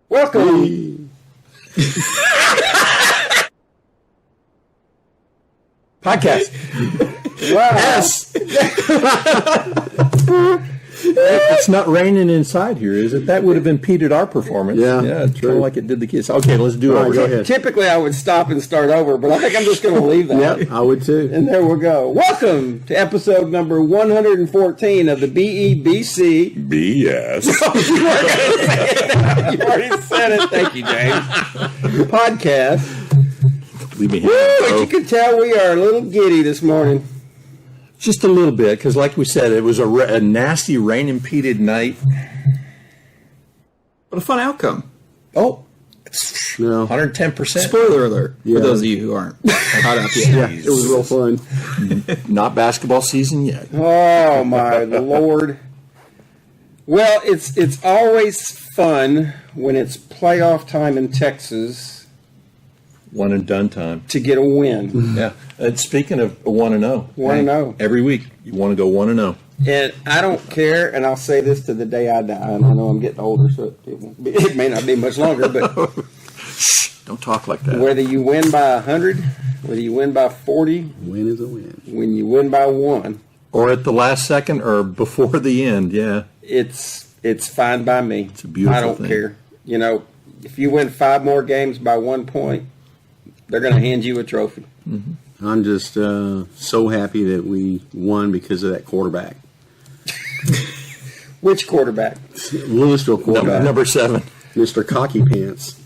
Welcome. Podcast. Wow. Yes. It's not raining inside here, is it? That would have impeded our performance. Yeah, it's kind of like it did the kids. Okay, let's do it. Right, go ahead. Typically, I would stop and start over, but I think I'm just going to leave that. Yep, I would too. And there we go. Welcome to episode number 114 of the BEBC. BS. You already said it. Thank you, James. Podcast. Leave me Woo, as you can tell, we are a little giddy this morning. Just a little bit, because like we said, it was a nasty rain-impeded night. But a fun outcome. Oh, No. 110%. Spoiler alert Yeah. for those of you who aren't caught up yet. Yeah, it was real fun. Not basketball season yet. Oh, my Lord. Well, it's always fun when it's playoff time in Texas One and done time. to get a win. Yeah. And speaking of 1-0. 1-0. Every week, you want to go 1-0. And I don't care, and I'll say this to the day I die. And I know I'm getting older, so it may not be much longer, but Don't talk like that. whether you win by 100, whether you win by 40, Win is a win. when you win by 1, Or at the last second or before the end, yeah. it's fine by me. It's a beautiful I don't thing. care. You know, if you win 5 more games by 1 point, they're going to hand you a trophy. I'm just so happy that we won because of that quarterback. Which quarterback? Louisville quarterback. Number 7. Mr. Cocky Pants.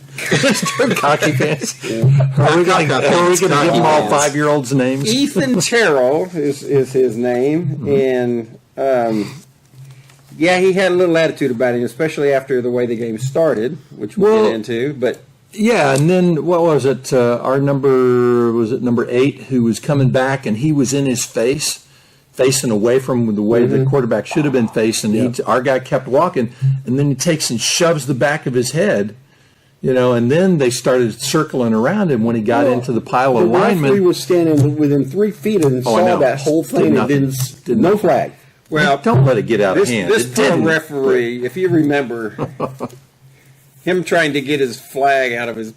Cocky pants. Yeah. Are we going to give them all pants. 5-year-olds' names? Ethan Terrell is his name, and yeah, he had a little attitude about him, especially after the way the game started, which we'll get into. But Yeah, and then what was it? Our number 8, who was coming back, and he was in his face, facing away from the way the quarterback should have been facing. Our guy kept walking, and then he takes and shoves the back of his head, and then they started circling around him when he got into the pile of The referee linemen. was standing within 3 feet and I saw know. that whole thing and did no flag. well, Don't let it get out of hand. this It poor didn't. referee, if you remember, him trying to get his flag out of his.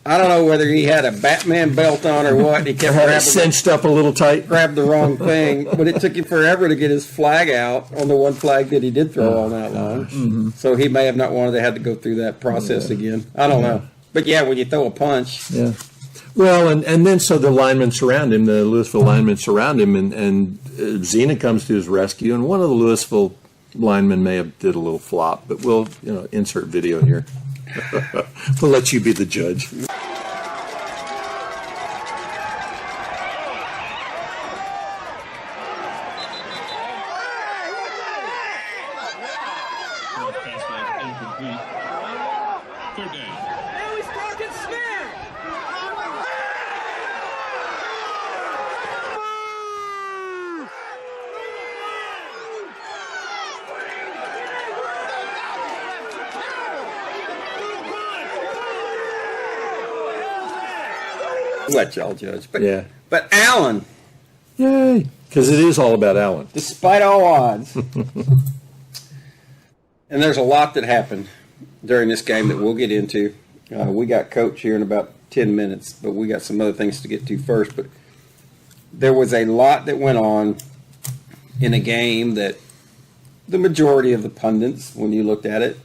I don't know whether he had a Batman belt on or what. He kept Had it grabbing cinched up a little tight. grabbed the wrong thing, but it took him forever to get his flag out on the one flag that he did throw all night long. So he may have not wanted to have to go through that process again. I don't know. But yeah, when you throw a punch, Yeah. Well, and then so the linemen surround him, the Lewisville linemen surround him, and Zena comes to his rescue, and one of the Lewisville linemen may have did a little flop, but we'll insert video here. We'll let you be the judge. Third down. let y'all judge. But Yeah. but Allen, Yay. Because it is all about Allen. despite all odds, and there's a lot that happened during this game that we'll get into. We got Coach here in about 10 minutes, but we got some other things to get to first. But there was a lot that went on in a game that the majority of the pundits, when you looked at it,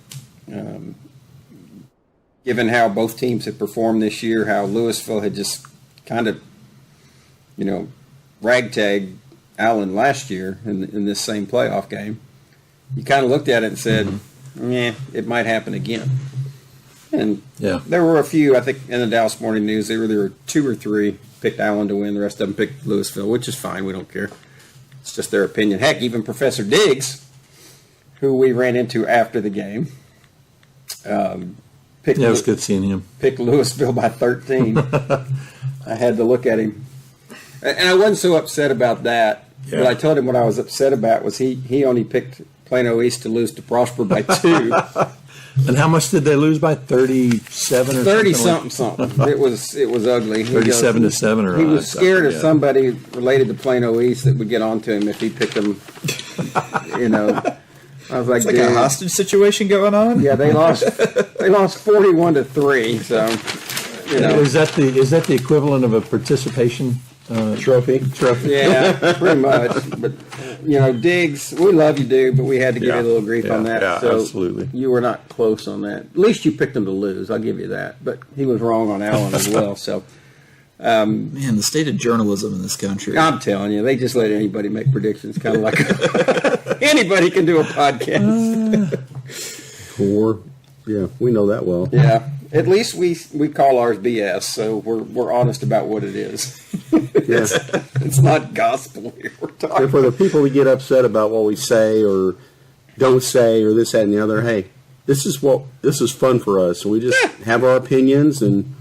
given how both teams had performed this year, how Lewisville had just kind of, ragtag Allen last year in this same playoff game, you kind of looked at it and said, it might happen again. And Yeah. there were a few, I think, in the Dallas Morning News, there were 2 or 3 picked Allen to win. The rest of them picked Lewisville, which is fine. We don't care. It's just their opinion. Heck, even Professor Diggs, who we ran into after the game, picked, Yeah, it was good seeing him. picked Lewisville by 13. I had to look at him. And I wasn't so upset about that. Yeah. But I told him what I was upset about was he only picked Plano East to lose to Prosper by 2. And how much did they lose by? 37 or 30 something? something. It was ugly. He 37 goes- to 7 or He was scared of yeah. somebody related to Plano East that would get onto him if he picked them, I was like, It's like dude. a hostage situation going on. Yeah, they lost 41-3. So, you know. Is that the equivalent of a participation trophy? Yeah, pretty much. But, you know, Diggs, we love you, dude, but we had to give you a little grief on that. Yeah, so absolutely. You were not close on that. At least you picked him to lose. I'll give you that. But he was wrong on Allen as well. So, Man, the state of journalism in this country. I'm telling you, they just let anybody make predictions, kind of like anybody can do a podcast. Yeah, we know that well. Yeah. At least we call ours BS, so we're honest about what it is. Yeah. It's not gospel here. We're talking. And for the people who get upset about what we say or don't say or this, that, and the other, hey, this is fun for us. So we just have our opinions, and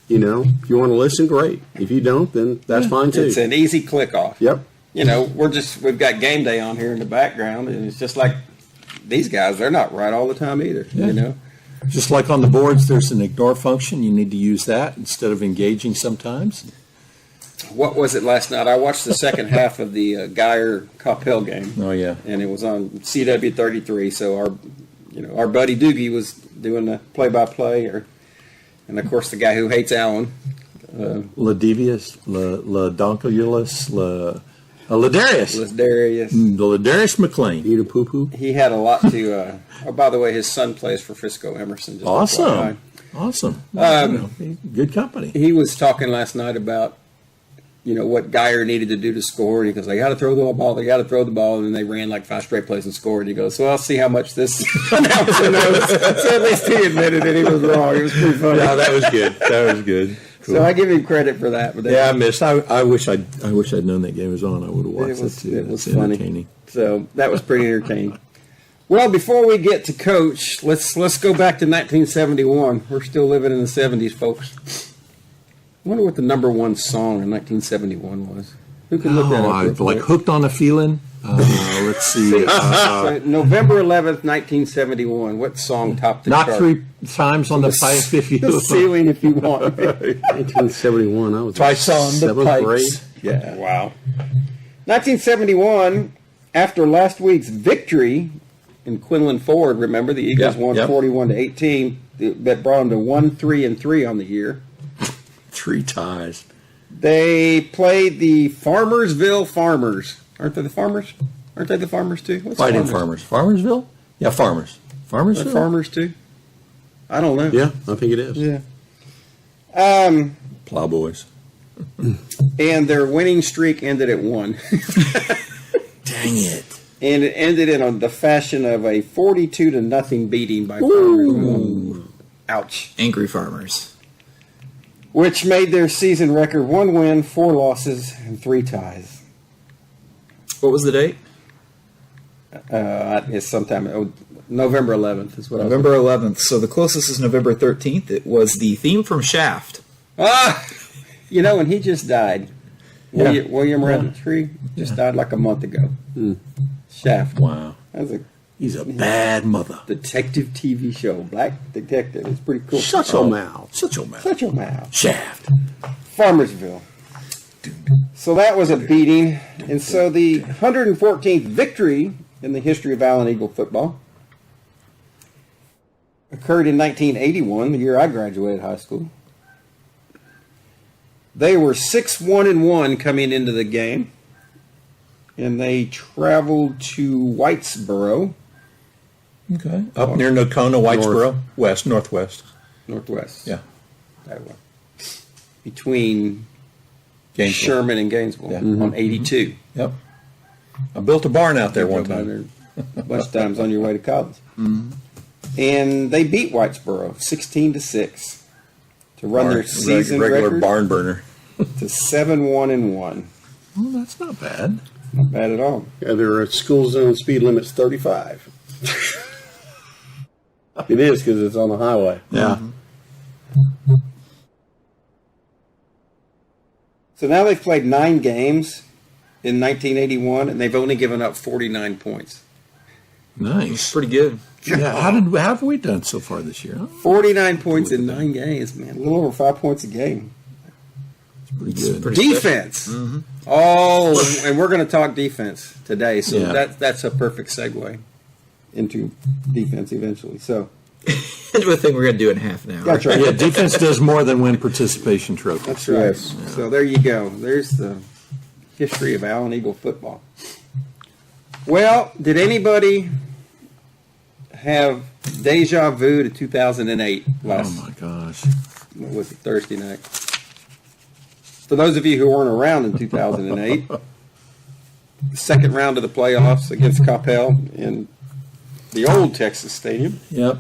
you know, if you want to listen, great. If you don't, then that's fine too. It's an easy click off. Yep. You know, we've got game day on here in the background, and it's just like these guys, they're not right all the time either. Yeah. You know. Just like on the boards, there's an ignore function. You need to use that instead of engaging sometimes. What was it last night? I watched the second half of the Geyer-Coppell game. Oh, yeah. And it was on CW33. So our buddy Doogie was doing the play-by-play, and of course the guy who hates Allen. Ladavius, Ladonkulus, Ladarius. Ladarius McLean. Eat a poo-poo. He had a lot to. By the way, his son plays for Frisco Emerson. Just FYI. Awesome. Well, good company. He was talking last night about, you know, what Geyer needed to do to score. And he goes, they got to throw the ball. They got to throw the ball. And then they ran like 5 straight plays and scored. And he goes, well, I'll see how much this announcer knows. So at least he admitted that he was wrong. It was pretty funny. Yeah, that was good. That was good. Cool. So I give him credit for that. But Yeah, I missed. I wish I'd known that game was on. I would have watched it too. It was It's funny. entertaining. So that was pretty entertaining. Well, before we get to Coach, let's go back to 1971. We're still living in the 70s, folks. I wonder what the number one song in 1971 was. Who can look that up? real Like quick? Hooked on a Feeling. Let's see. So November 11th, 1971. What song topped the Not chart? 3 times on the pipe if you The ceiling, if you want. 1971. I was Twice on the 7th grade. pipes. Yeah. Wow. 1971, after last week's victory in Quinlan Ford, remember the Eagles Yep, won yep. 41-18. That brought them to 1-3-3 on the year. 3 ties. They played the Farmersville Farmers. Aren't they the Farmers? Aren't they the Farmers too? What's Fighting Farmers. Farmersville? Yeah, Farmers. They're Farmersville? Farmers too? I don't know. Yeah, I think it is. Yeah. Plowboys. And their winning streak ended at 1. Dang it. And it ended in the fashion of a 42-0 beating by Farmersville. Ouch. Angry farmers. Which made their season record 1 win, 4 losses, and 3 ties. What was the date? It's sometime November 11th is what November 11th. So the closest is November 13th. It was the theme from Shaft. You know, and he just died. Yeah. William Roundtree just died like a month ago. Shaft. Wow. That was a He's a bad mother. detective TV show. Black Detective. It's pretty cool. Shut your mouth. Shut your mouth. Shut your mouth. Shaft. Farmersville. So that was a beating. And so the 114th victory in the history of Allen Eagle football occurred in 1981, the year I graduated high school. They were 6-1-1 coming into the game. And they traveled to Whitesboro, Okay. Up near Nocona, Whitesboro, northwest. northwest. Yeah. That way. Between Gainesville. Sherman and Gainesville Yeah. on 82. Yep. I built a barn out there one Drove by time. there a bunch of times on your way to college. And they beat Whitesboro 16-6 to run their season regular record barn burner. to 7-1-1. Well, that's not bad. Not bad at all. Yeah, their school zone speed limit's 35. It is because it's on the highway. Yeah. So now they've played 9 games in 1981, and they've only given up 49 points. Nice. Pretty good. Yeah. How have we done so far this year? Huh? 49 points in 9 games, man. A little over 5 points a game. Pretty good. Pretty Defense. Oh, and we're going to talk defense today, so Yeah. that's a perfect segue. into defense eventually. So Into a thing we're going to do in half an hour. that's right. Yeah, defense does more than win participation trophies. That's right. Yes. So there you go. There's the history of Allen Eagle football. Well, did anybody have deja vu to 2008 Oh last my gosh. what was it, Thursday night? For those of you who weren't around in 2008, the second round of the playoffs against Coppell in the old Texas Stadium. Yep.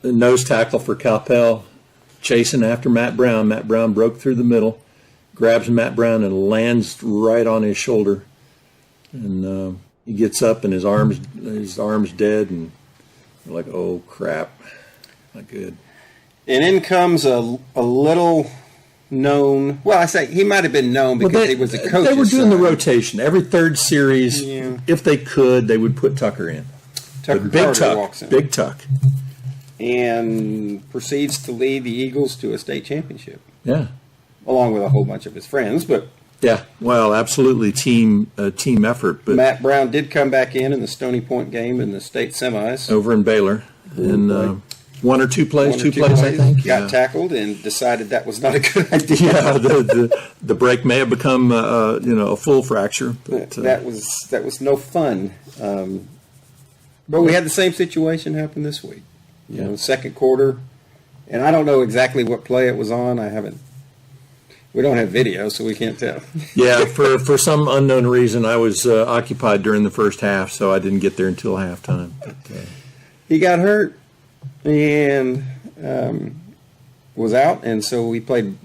The nose tackle for Coppell, chasing after Matt Brown. Matt Brown broke through the middle, grabs Matt Brown and lands right on his shoulder. And he gets up and his arm's dead. And you're like, oh, crap. Not good. And in comes a little known, well, I say he might have been known because he was a coach. They were doing the rotation. Every third series, Yeah. if they could, they would put Tucker in. Tucker But Big Carter Tuck. walks in Big Tuck. and proceeds to lead the Eagles to a state championship, Yeah. along with a whole bunch of his friends. But Yeah. Well, absolutely team effort. But Matt Brown did come back in the Stony Point game in the state semis. over in Baylor. And one or two plays, One or two plays, I think. got tackled and decided that was not a good idea. Yeah, the break may have become a full fracture. But, that was no fun. But we had the same situation happen this week. You know, second quarter, and I don't know exactly what play it was on. We don't have video, so we can't tell. yeah, for some unknown reason, I was occupied during the first half, so I didn't get there until halftime. But, He got hurt and was out, and so we played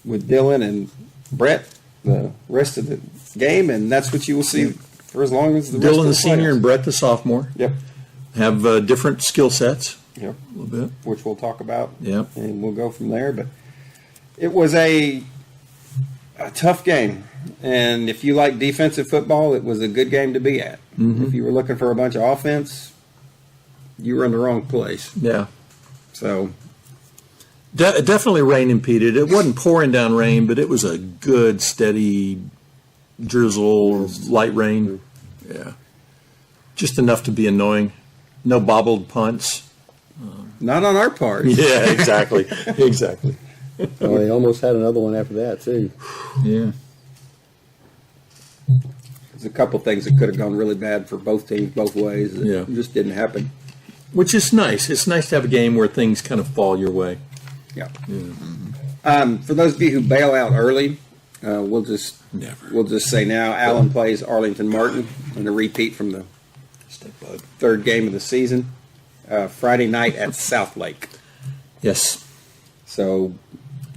with Dylan and Brett the rest of the game, and that's what you will see for as long as the rest Dylan of the the senior playoffs. and Brett the sophomore Yep. have different skill sets Yep. a little bit. Which we'll talk about. Yep. And we'll go from there. But it was a tough game. And if you like defensive football, it was a good game to be at. Mm-hmm. If you were looking for a bunch of offense, you were in the wrong place. Yeah. So, Definitely rain impeded. It wasn't pouring down rain, but it was a good, steady drizzle, light rain. Yeah. Just enough to be annoying. No bobbled punts. not on our part. Yeah, exactly. Exactly. Well, they almost had another one after that too. Yeah. There's a couple things that could have gone really bad for both teams, both ways. It Yeah. just didn't happen. Which is nice. It's nice to have a game where things kind of fall your way. Yeah. For those of you who bail out early, we'll just say now Allen plays Arlington Martin in a repeat from the third game of the season, Friday night at South Lake. Yes. So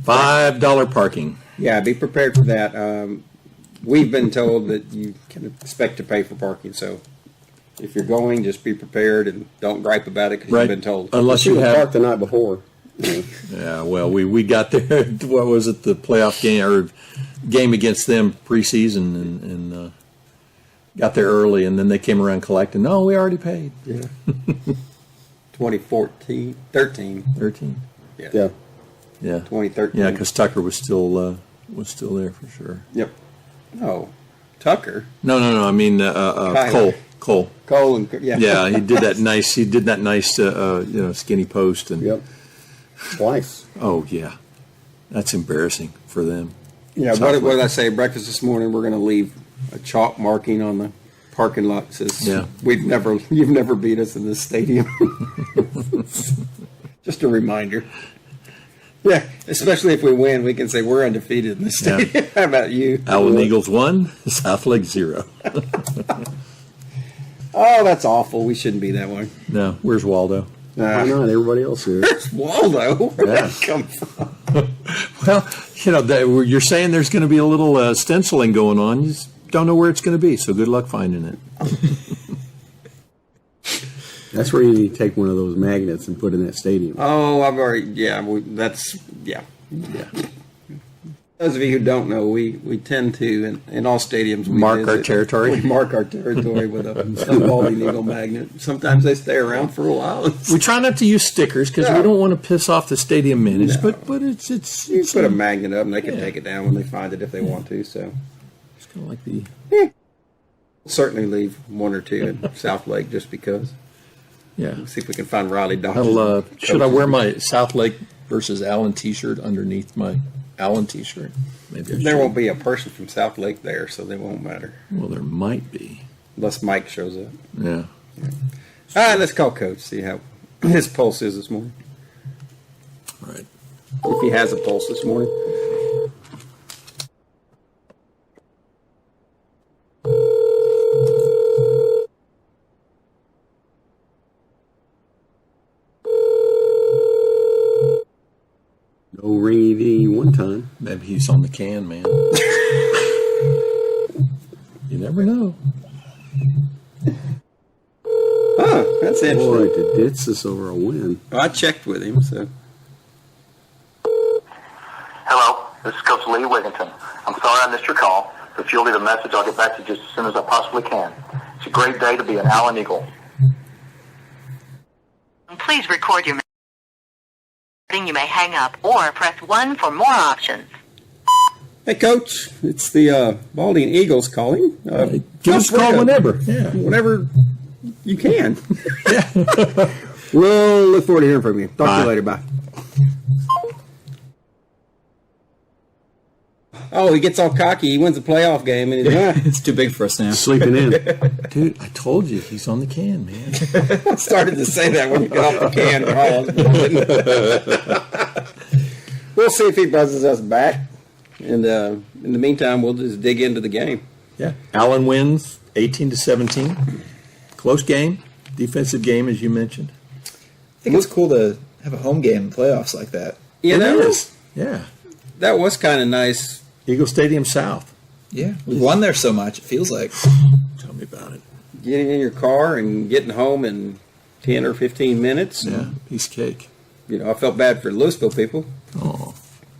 $5 parking. yeah, be prepared for that. We've been told that you can expect to pay for parking. So if you're going, just be prepared and don't gripe about it because Right. you've been told. Unless You you parked have. the night before. Yeah, well, we got there. What was it? The playoff game or game against them preseason and got there early, and then they came around collecting. No, we already paid. Yeah. 2014, 13. 13. Yeah. Yeah. Yeah. 2013. Yeah, because Tucker was still there for sure. Yep. No, Tucker, No. I mean Cole. Cole, and yeah. Yeah, he did that nice. He did that nice, skinny post and. Yep. Twice. Oh yeah, that's embarrassing for them. Yeah, what did I say? Breakfast this morning. We're going to leave a chalk marking on the parking lot that says, Yeah. you've never beat us in this stadium." Just a reminder. Yeah, especially if we win, we can say we're undefeated in this stadium. Yeah. How about you? Allen Eagles 1, South Lake 0. Oh, that's awful. We shouldn't be that way. No, where's Waldo? Why not? Everybody else is. Waldo, where'd Yeah. that come from? Well, you're saying there's going to be a little stenciling going on. You just don't know where it's going to be, so good luck finding it. That's where you need to take one of those magnets and put in that stadium. Oh, I've already, yeah. Those of you who don't know, we tend to, in all stadiums, we Mark our visit, territory. We mark our territory with a balding eagle magnet. Sometimes they stay around for a while. We try not to use stickers because we don't want to piss off the stadium managers, but it's You put a magnet up and they can take it down when they find it if they want to. So it's kind of like the certainly leave one or two in South Lake just because. Yeah. See if we can find Riley Dawson. Should I wear my South Lake versus Allen T-shirt underneath my Allen T-shirt? Maybe I There should. won't be a person from South Lake there, so they won't matter. Well, there might be. Unless Mike shows up. Yeah. All right, let's call Coach, see how his pulse is this morning. All right. If he has a pulse this morning. No ringy dingy one time. Maybe he's on the can, man. You never know. Huh, that's Boy, interesting. to ditch this over a win. Well, I checked with him, so. Hello, this is Coach Lee Wigginton. I'm sorry I missed your call. If you'll leave a message, I'll get back to you just as soon as I possibly can. It's a great day to be an Allen Eagle. Please record your message. You may hang up or press 1 for more options. Hey, Coach, it's the Balding Eagles calling. Give us a call whenever. Yeah. Whenever you can. We'll look forward to hearing from you. Talk to Bye. you later. Bye. Oh, he gets all cocky. He wins a playoff game, and he's It's too big for us now. Sleeping in. Dude, I told you he's on the can, man. started to say that when you got off the can. We'll see if he buzzes us back. And in the meantime, we'll just dig into the game. Yeah. Allen wins 18-17. Close game. Defensive game, as you mentioned. I think it's cool to have a home game in playoffs like that. Yeah, that It was, is. Yeah. that was kind of nice. Eagle Stadium South. Yeah, we've won there so much, it feels like. Tell me about it. Getting in your car and getting home in 10 or 15 minutes. Yeah. Piece of cake. You know, I felt bad for Lewisville people. Oh.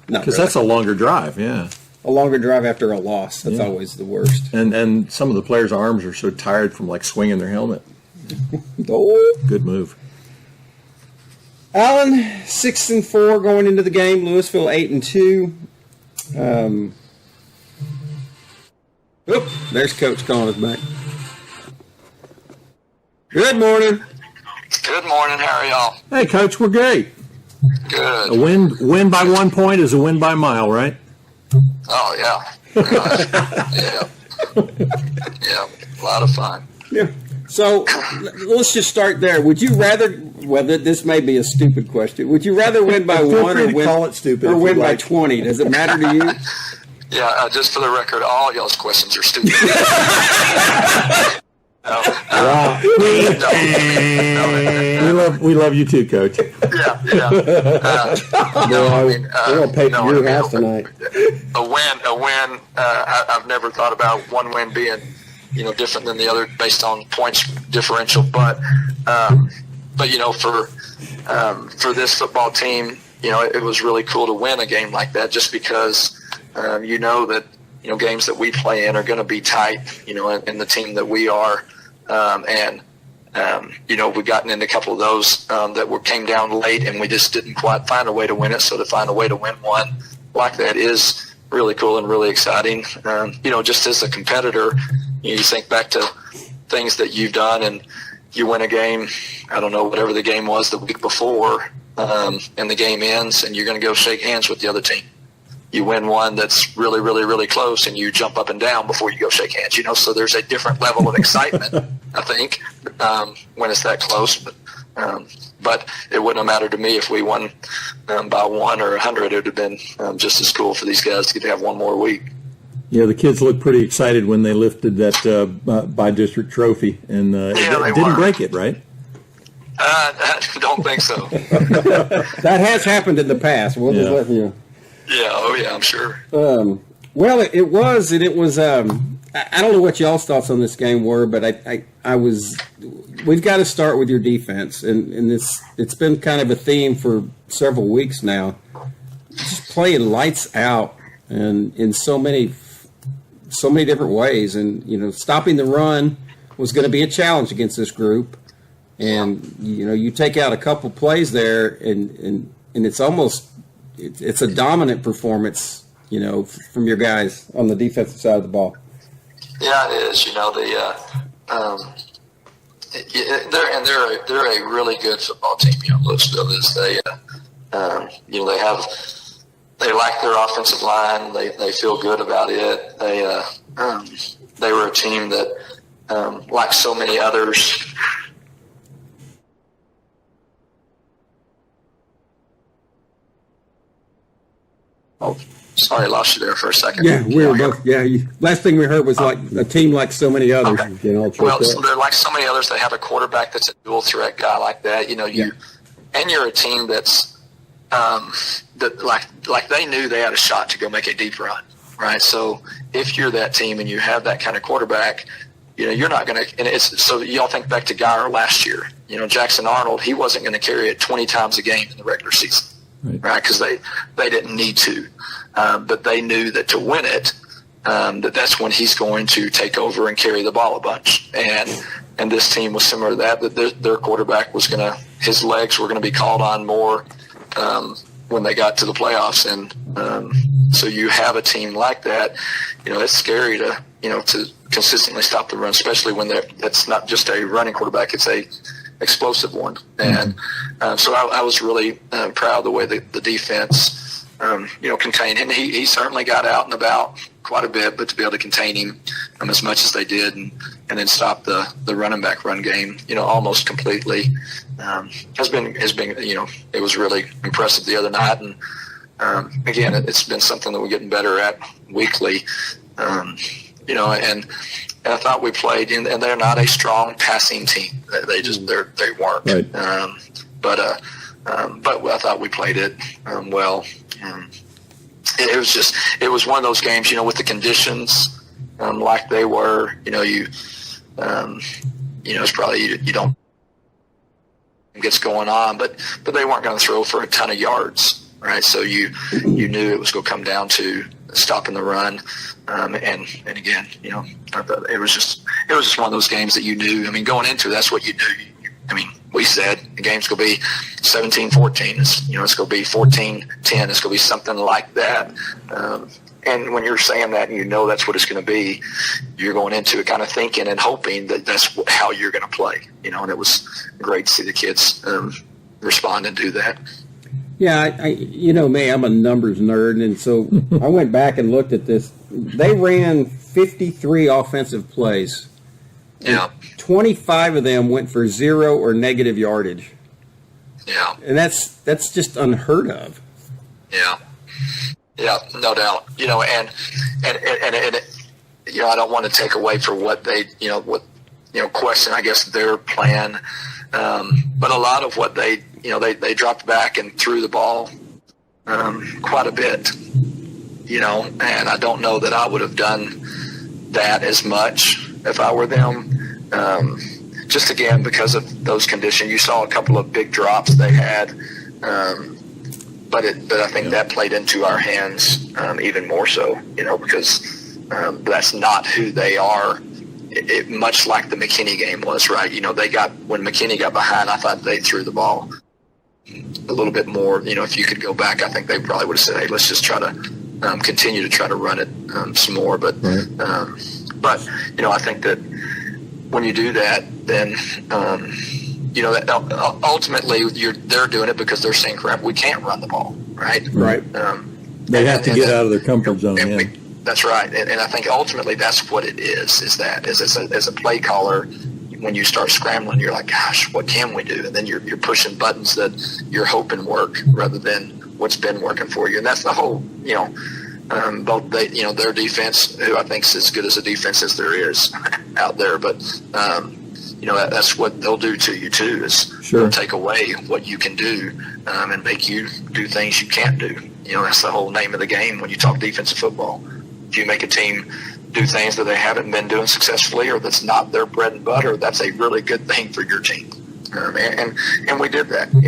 Not Because really. that's a longer drive, yeah. A longer drive after a loss. That's Yeah. always the worst. And some of the players' arms are so tired from like swinging their helmet. Oh. Good move. Allen 6-4 going into the game. Lewisville 8-2. There's Coach calling us back. Good morning. Good morning. How are y'all? Hey, Coach, we're great. Good. A win by 1 point is a win by a mile, right? Oh, yeah. Yeah. Yeah. A lot of fun. Yeah. So let's just start there. Would you rather? Whether this may be a stupid question. Would you rather win by Feel one free or to win, call it stupid or if win you'd by like. 20? Does it matter to you? Yeah, just for the record, all y'all's questions are stupid. We love you too, Coach. Yeah. No, I mean, We're gonna pay for no, your I mean, house tonight. A win. I've never thought about one win being, different than the other based on points differential. But for this football team, it was really cool to win a game like that, just because that games that we play in are going to be tight, and the team that we are, we've gotten into a couple of those that came down late, and we just didn't quite find a way to win it. So to find a way to win one like that is really cool and really exciting. Just as a competitor, you think back to things that you've done, and you win a game, I don't know, whatever the game was the week before, and the game ends, and you're going to go shake hands with the other team. You win one that's really, really, really close, and you jump up and down before you go shake hands. So there's a different level of excitement, I think, when it's that close. But it wouldn't have mattered to me if we won by 1 or 100. It would have been just as cool for these guys to get to have one more week. Yeah, the kids looked pretty excited when they lifted that by-district trophy, and they didn't were. break it, right? I don't think so. That has happened in the past. We'll just Yeah. let you. Yeah, oh yeah, I'm sure. Well, it was, and it was. I don't know what y'all's thoughts on this game were, but I was. We've got to start with your defense, and it's been kind of a theme for several weeks now. Just playing lights out, and in so many different ways, and stopping the run was going to be a challenge against this group, and you take out a couple plays there, and it's almost. It's a dominant performance, from your guys on the defensive side of the ball. Yeah, it is. they're a really good football team. Lewisville is. They like their offensive line. They feel good about it. They were a team that, like so many others. Oh, sorry, I lost you there for a second. Yeah, we were both. Yeah, last thing we heard was like a team like so many others. Okay. Well, so they're like so many others. They have a quarterback that's a dual threat guy like that. And you're a team that's that like they knew they had a shot to go make a deep run, right? So if you're that team and you have that kind of quarterback, you're not going to. And it's so y'all think back to Geyer last year. Jackson Arnold, he wasn't going to carry it 20 times a game in the regular season. Right, because they didn't need to, but they knew that to win it, that's when he's going to take over and carry the ball a bunch. And this team was similar to that their quarterback was his legs were going to be called on more when they got to the playoffs. And so you have a team like that, it's scary to consistently stop the run, especially when that's not just a running quarterback, it's a explosive one. And so I was really proud of the way the defense contained him. He certainly got out and about quite a bit, but to be able to contain him as much as they did and then stop the running back run game almost completely has been it was really impressive the other night. And again, it's been something that we're getting better at weekly. And I thought we played, and they're not a strong passing team. They weren't. Right. But I thought we played it well. It was one of those games, with the conditions like they were. It's probably you don't gets going on, but they weren't going to throw for a ton of yards, right? So you knew it was going to come down to stopping the run. And again, I thought it was just one of those games that you knew. I mean, going into it, that's what you knew. We said the game's going to be 17-14. It's going to be 14-10. It's going to be something like that. And when you're saying that and that's what it's going to be, you're going into it kind of thinking and hoping that that's how you're going to play. And it was great to see the kids respond and do that. Yeah, me, I'm a numbers nerd, and so I went back and looked at this. They ran 53 offensive plays. Yeah. 25 of them went for 0 or negative yardage. Yeah. And that's just unheard of. Yeah. Yeah, no doubt. And I don't want to take away for what they, question, I guess, their plan. But a lot of what they dropped back and threw the ball quite a bit, and I don't know that I would have done that as much if I were them. Just again, because of those conditions, you saw a couple of big drops they had, but I think that played into our hands even more so, because that's not who they are. Much like the McKinney game was, right? When McKinney got behind, I thought they threw the ball a little bit more. If you could go back, I think they probably would have said, "Hey, let's just try to continue to try to run it some more." But I think that when you do that, then that ultimately they're doing it because they're saying, "Crap, we can't run the ball," right? Right. They have to get out of their comfort zone. Yeah. That's right, and I think ultimately that's what it is. As a play caller, when you start scrambling, you're like, "Gosh, what can we do?" And then you're pushing buttons that you're hoping work rather than what's been working for you. And that's the whole, both their defense, who I think is as good as a defense as there is out there, but that's what they'll do to you too. Is Sure. They'll take away what you can do and make you do things you can't do. That's the whole name of the game when you talk defensive football. If you make a team do things that they haven't been doing successfully or that's not their bread and butter, that's a really good thing for your team. And we did that, and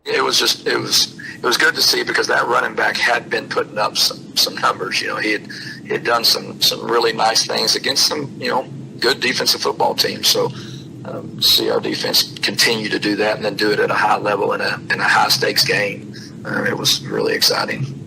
it was good to see because that running back had been putting up some numbers. He had done some really nice things against some good defensive football teams. So see our defense continue to do that and then do it at a high level in a high stakes game. It was really exciting.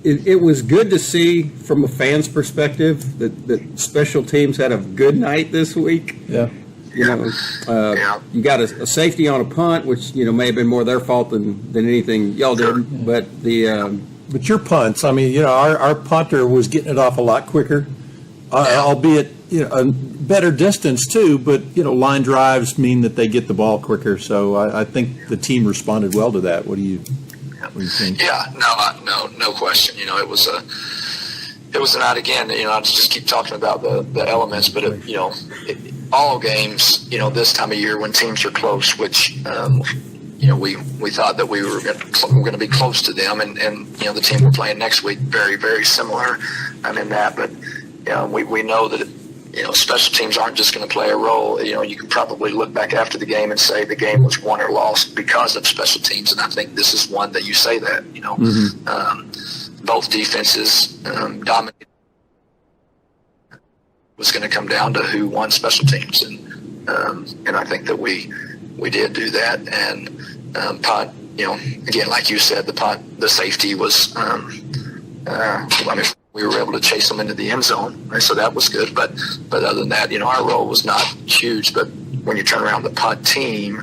it was good to see from a fan's perspective that special teams had a good night this week. Yeah. You got a safety on a punt, which may have been more their fault than anything y'all did. But But your punts, I mean, our punter was getting it off a lot quicker, albeit a better distance too. But line drives mean that they get the ball quicker. So I think the team responded well to that. What do you think? Yeah, no question. It was a night again. I just keep talking about the elements, but all games, this time of year when teams are close, which we thought that we were going to be close to them, and the team we're playing next week very, very similar in that. But we know that special teams aren't just going to play a role. You can probably look back after the game and say the game was won or lost because of special teams, and I think this is one that you say that. Both defenses dominated. Was going to come down to who won special teams, and I think that we did do that. And punt, again, like you said, the safety was. We were able to chase them into the end zone, right? So that was good. But other than that, our role was not huge. But when you turn around, the punt team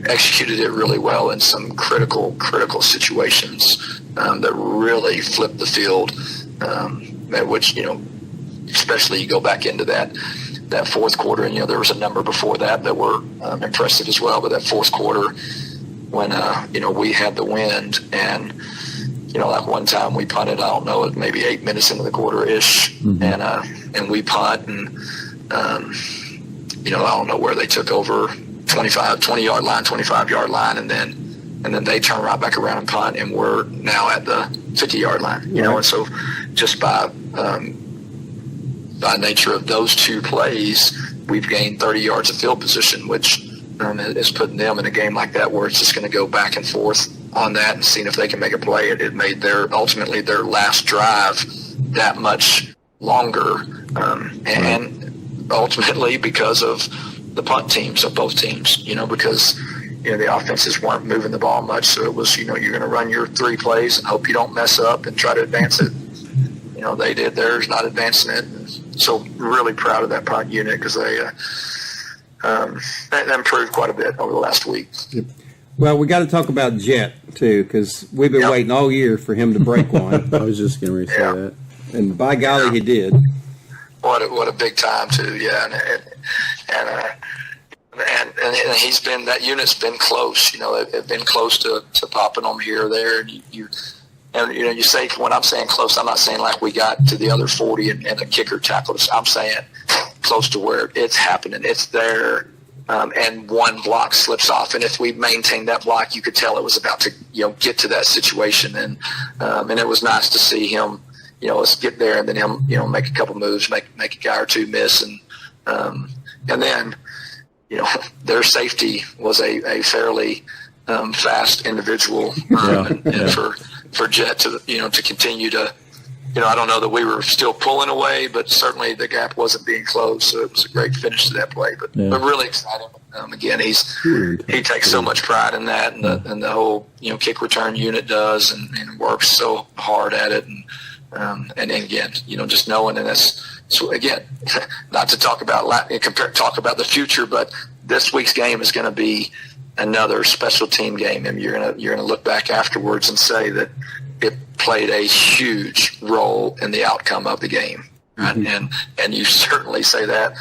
executed it really well in some critical situations that really flipped the field. At which especially you go back into that fourth quarter, and there was a number before that were impressive as well. But that fourth quarter, when we had the wind, and like one time we punted, I don't know, maybe 8 minutes into the quarter ish, and we punt, and I don't know where they took over 20-yard line, 25-yard line, and then they turn right back around and punt, and we're now at the 50-yard line. And so just by nature of those two plays, we've gained 30 yards of field position, which is putting them in a game like that where it's just going to go back and forth on that and seeing if they can make a play. It made ultimately their last drive that much longer, and ultimately because of the punt teams of both teams, because the offenses weren't moving the ball much, so it was you're going to run your 3 plays and hope you don't mess up and try to advance it. They did theirs, not advancing it. So really proud of that punt unit because they improved quite a bit over the last week. Yep. Well, we got to talk about Jet too because we've been waiting all year for him to break one. I was just going to say that, and by golly, he did. What a big time too, yeah, and he's been, that unit's been close. They've been close to popping them here or there, and you say, when I'm saying close, I'm not saying like we got to the other 40 and a kicker tackled us. I'm saying close to where it's happening. It's there, and one block slips off. And if we maintained that block, you could tell it was about to get to that situation. And it was nice to see him, let's get there, and then him, make a couple moves, make a guy or two miss, and then their safety was a fairly fast individual, and for Jet to to continue to I don't know that we were still pulling away, but certainly the gap wasn't being closed, so it was a great finish to that play. But really exciting. Again, he takes so much pride in that, and the whole kick return unit does, and works so hard at it, and again just knowing, and that's so again not to talk about the future, but this week's game is going to be another special team game, and you're gonna look back afterwards and say that it played a huge role in the outcome of the game, right? And you certainly say that.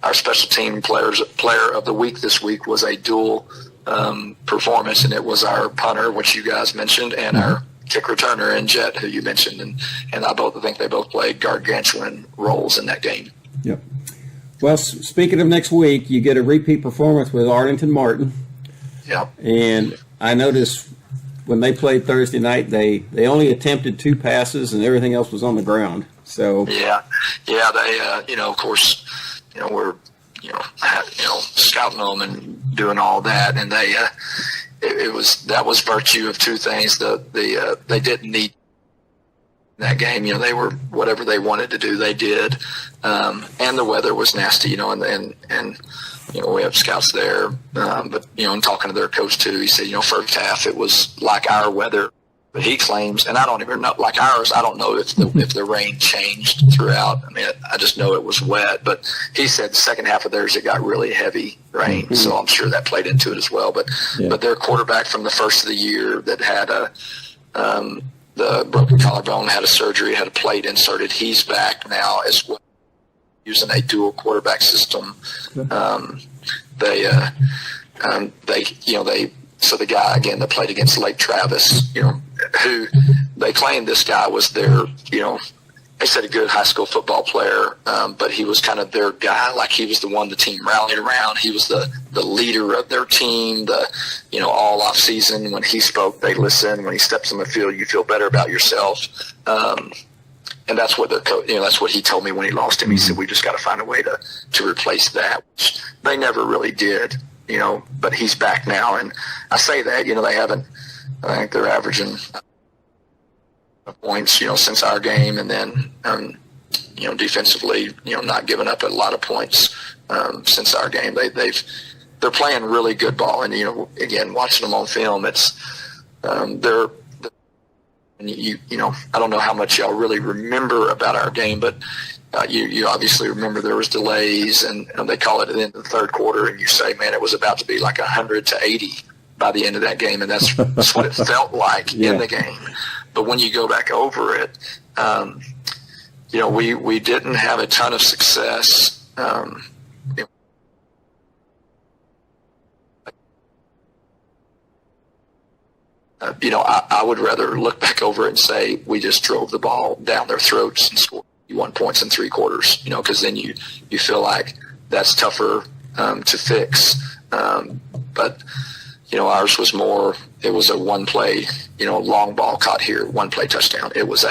Our special team player of the week this week was a dual performance, and it was our punter, which you guys mentioned, and our kick returner and Jet, who you mentioned, and I think they both played gargantuan roles in that game. Yep. Well, speaking of next week, you get a repeat performance with Arlington Martin. Yep. And I noticed when they played Thursday night, they only attempted 2 passes, and everything else was on the ground. So yeah, they of course we're scouting them and doing all that, and they that was virtue of 2 things. They didn't need that game. They were, whatever they wanted to do, they did. And the weather was nasty, and we have scouts there. But, in talking to their coach too, he said, first half, it was like our weather But he claims, and I don't even know, like ours, I don't know if the rain changed throughout. I mean, I just know it was wet. But he said the second half of theirs, it got really heavy rain. So I'm sure that played into it as well. But their quarterback from the first of the year that had the broken collarbone, had a surgery, had a plate inserted, he's back now as well, using a dual quarterback system. So the guy, again, that played against Lake Travis, who they claimed this guy was their, they said a good high school football player, but he was kind of their guy. Like he was the one the team rallied around. He was the leader of their team, all off season. When he spoke, they listened. When he steps on the field, you feel better about yourself. And that's what that's what he told me when he lost him. He said, we just got to find a way to replace that, which they never really did. But he's back now. And I say that, they haven't, I think they're averaging points, since our game. And then, defensively, not giving up a lot of points since our game. They're playing really good ball. And, again, watching them on film, it's, I don't know how much y'all really remember about our game, but you obviously remember there was delays, and they call it at the end of the third quarter, and you say, man, it was about to be like 100-80 by the end of that game, and that's what it felt like in the game. But when you go back over it, we didn't have a ton of success. I would rather look back over it and say we just drove the ball down their throats and scored 1 points in 3 quarters, because then you feel like that's tougher to fix. But ours was more, it was a one play, long ball caught here, 1 play touchdown. It was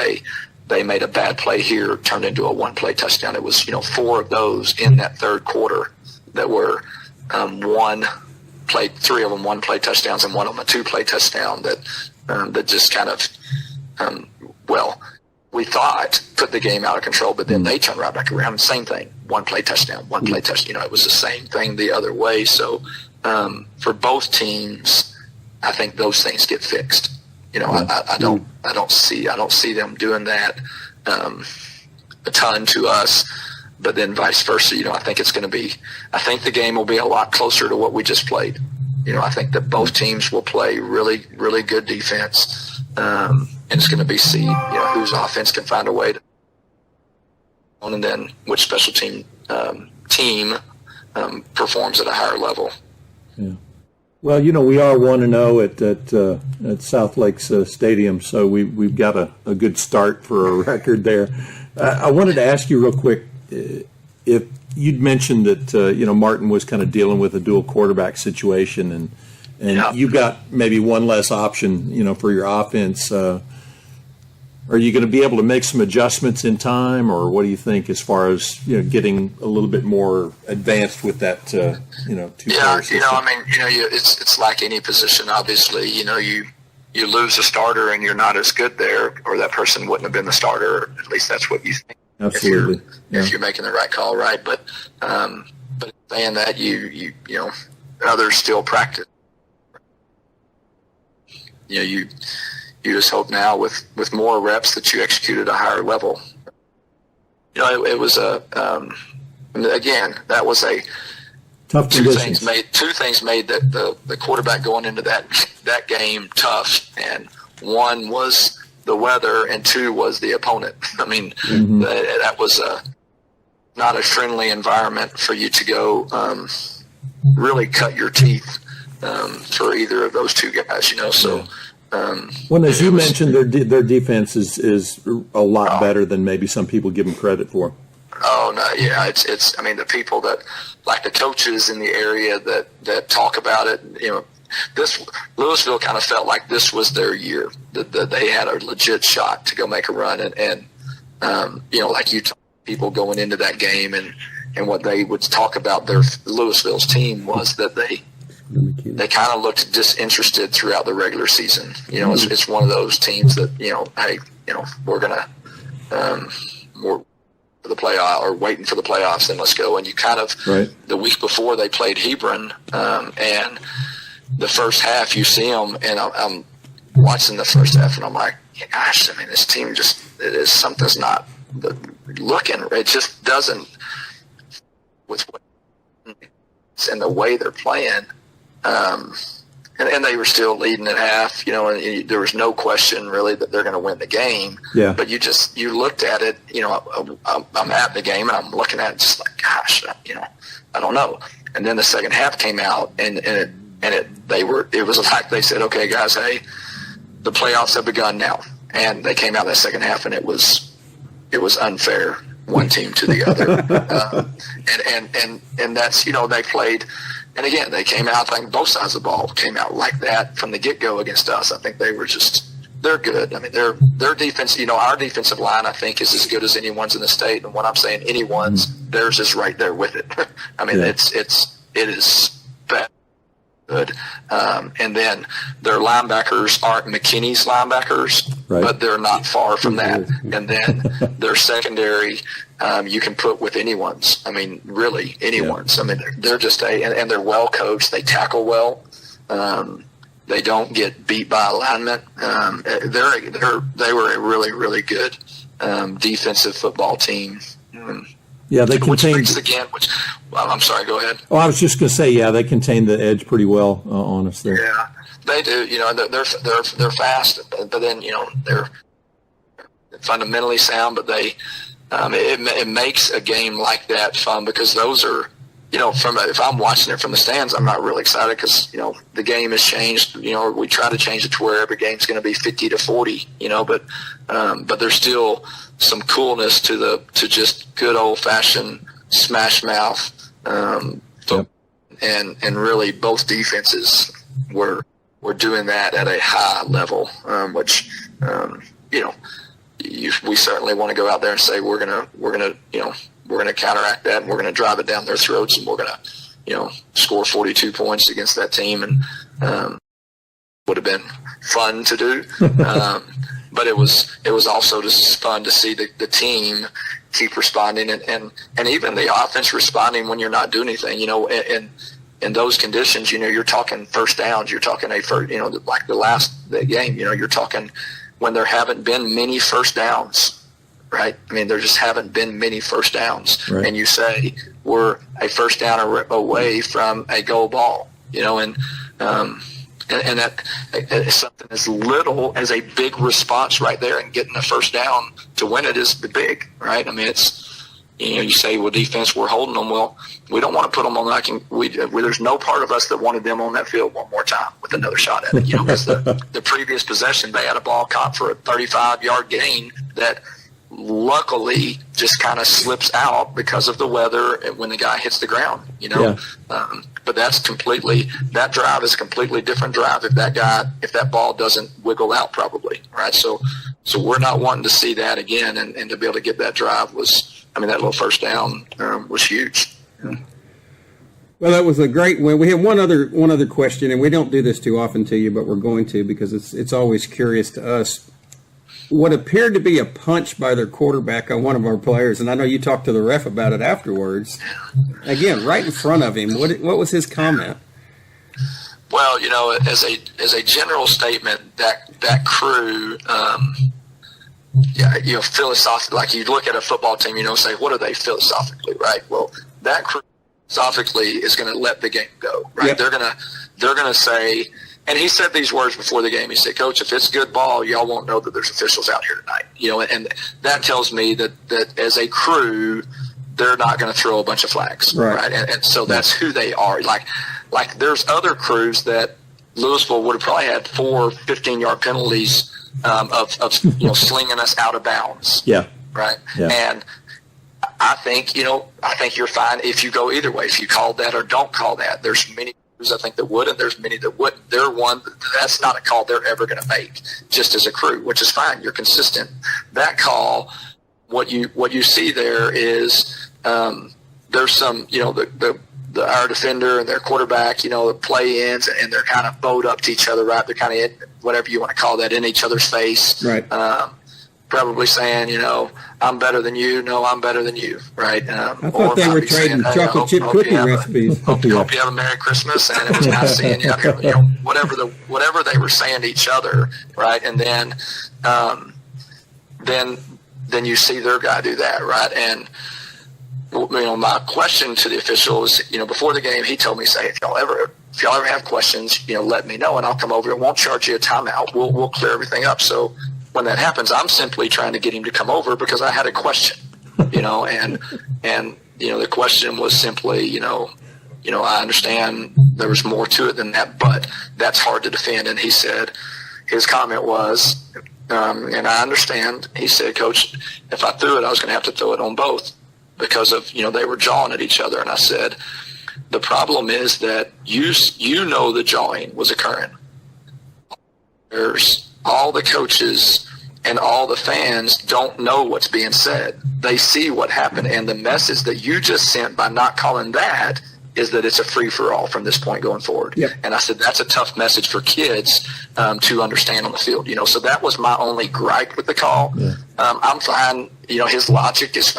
they made a bad play here, turned into a 1 play touchdown. It was, 4 of those in that third quarter that were 3 of them 1 play touchdowns and 1 of them a 2 play touchdown that just kind of, we thought put the game out of control, but then they turned right back around. Same thing, 1 play touchdown, 1 play touchdown. It was the same thing the other way. So for both teams, I think those things get fixed. I don't see them doing that a ton to us. But then vice versa, I think the game will be a lot closer to what we just played. I think that both teams will play really, really good defense. And it's going to be whose offense can find a way to, and then which special team performs at a higher level. Yeah. Well, we are 1-0 at South Lakes Stadium, so we've got a good start for a record there. I wanted to ask you real quick, if you'd mentioned that Martin was kind of dealing with a dual quarterback situation, and you've got maybe one less option, for your offense. Are you going to be able to make some adjustments in time, or what do you think as far as getting a little bit more advanced with that? Two-player system? It's like any position. Obviously, you lose a starter and you're not as good there, or that person wouldn't have been the starter. At least that's what you think. Absolutely. If you're making the right call, right? But saying that, you others still practice. You just hope now with more reps that you execute at a higher level. It was again, that was a tough two conditions. things made the quarterback going into that game tough, and one was the weather, and 2 was the opponent. I mean, that was not a friendly environment for you to go really cut your teeth for either of those 2 guys. So. Well, as you mentioned, their defense is a lot better than maybe some people give them credit for. Oh no, yeah, it's. The people that, like the coaches in the area that talk about it, this Lewisville kind of felt like this was their year. That they had a legit shot to go make a run, and like you talk people going into that game, and what they would talk about their Lewisville's team was that they kind of looked disinterested throughout the regular season. It's one of those teams that we're gonna we're for the playoff or waiting for the playoffs, then let's go. And you kind of the week before they played Hebron, and the first half you see them, and watching the first half, and I'm like, gosh, I mean, this team something's not looking. It just doesn't with what and the way they're playing. And they were still leading at half, and there was no question really that they're going to win the game. Yeah. But you looked at it, I'm at the game and I'm looking at it just like, gosh, I don't know. And then the second half came out and it was like they said, okay, guys, hey, the playoffs have begun now. And they came out that second half and it was unfair, one team to the other. And that's, they played. And again, they came out, I think both sides of the ball came out like that from the get-go against us. I think they're good. I mean, their defense, our defensive line, I think, is as good as anyone's in the state. And when I'm saying anyone's, theirs is right there with it. I mean, it is bad. Good. And then their linebackers aren't McKinney's linebackers, right, but they're not far from that. And then their secondary, you can put with anyone's. I mean, really anyone's. Yeah. I mean, they're just and they're well coached. They tackle well. They don't get beat by alignment. They were a really, really good defensive football team. Yeah, they contain. I'm sorry. Go ahead. Oh, I was just going to say, yeah, they contain the edge pretty well on us there. Yeah, they do. They're fast, but then they're fundamentally sound. But they it makes a game like that fun because those are if I'm watching it from the stands, I'm not really excited because the game has changed. We try to change it to where every game's going to be 50-40. But there's still some coolness to just good old fashioned smash mouth. Yep. And really both defenses were doing that at a high level, which we certainly want to go out there and say we're gonna counteract that and we're gonna drive it down their throats and we're gonna score 42 points against that team, and would have been fun to do. But it was also just fun to see the team keep responding and even the offense responding when you're not doing anything. In those conditions, you're talking first downs. You're talking like the game. You're talking when there haven't been many first downs, right? I mean, there just haven't been many first downs, right. And you say we're a first down away from a goal ball, and that is something as little as a big response right there, and getting a first down to win it is big, right? I mean, it's you say, well, defense, we're holding them. Well, we don't want to put them on there's no part of us that wanted them on that field one more time with another shot at it. Because the previous possession, they had a ball caught for a 35-yard gain that luckily just kind of slips out because of the weather when the guy hits the ground, Yeah. But that drive is a completely different drive if that ball doesn't wiggle out probably, right? So we're not wanting to see that again, and to be able to get that drive that little first down was huge. Yeah. Well, that was a great win. We have one other question, and we don't do this too often to you, but we're going to because it's always curious to us. What appeared to be a punch by their quarterback on one of our players, and I know you talked to the ref about it afterwards. Again, right in front of him. What was his comment? Well, as a general statement, that crew, philosophically, like you look at a football team, say, what are they philosophically, right? Well, that crew philosophically is going to let the game go, right? Yep. They're gonna say. And he said these words before the game. He said, Coach, if it's good ball, y'all won't know that there's officials out here tonight. And that tells me that as a crew, they're not going to throw a bunch of flags, right? And so that's who they are. Like there's other crews that Lewisville would have probably had 4 15-yard penalties of slinging us out of bounds. Yeah. Right. Yeah. And I think you're fine if you go either way. If you call that or don't call that, there's many. I think that would, and there's many that wouldn't. That's not a call they're ever going to make, just as a crew, which is fine. You're consistent. That call, what you see there is there's some, our defender and their quarterback, the play-ins, and they're kind of bowed up to each other, right? They're kind of whatever you want to call that, in each other's face, right? probably saying, I'm better than you. No, I'm better than you, right? I thought they were trading chocolate chip cookie recipes. Hope you have a Merry Christmas, and it was nice seeing you. Whatever they were saying to each other, right? And then you see their guy do that, right? And my question to the official was, before the game, he told me, say, if y'all ever have questions, let me know, and I'll come over. It won't charge you a timeout. We'll clear everything up. So when that happens, I'm simply trying to get him to come over because I had a question, and the question was simply, I understand there was more to it than that, but that's hard to defend. And he said, his comment was, and I understand, he said, Coach, if I threw it, I was going to have to throw it on both because of, they were jawing at each other. And I said, the problem is that you know the jawing was occurring. There's all the coaches and all the fans don't know what's being said. They see what happened, and the message that you just sent by not calling that is that it's a free-for-all from this point going forward. Yep. And I said that's a tough message for kids to understand on the field. So that was my only gripe with the call. Yeah. I'm fine. His logic is,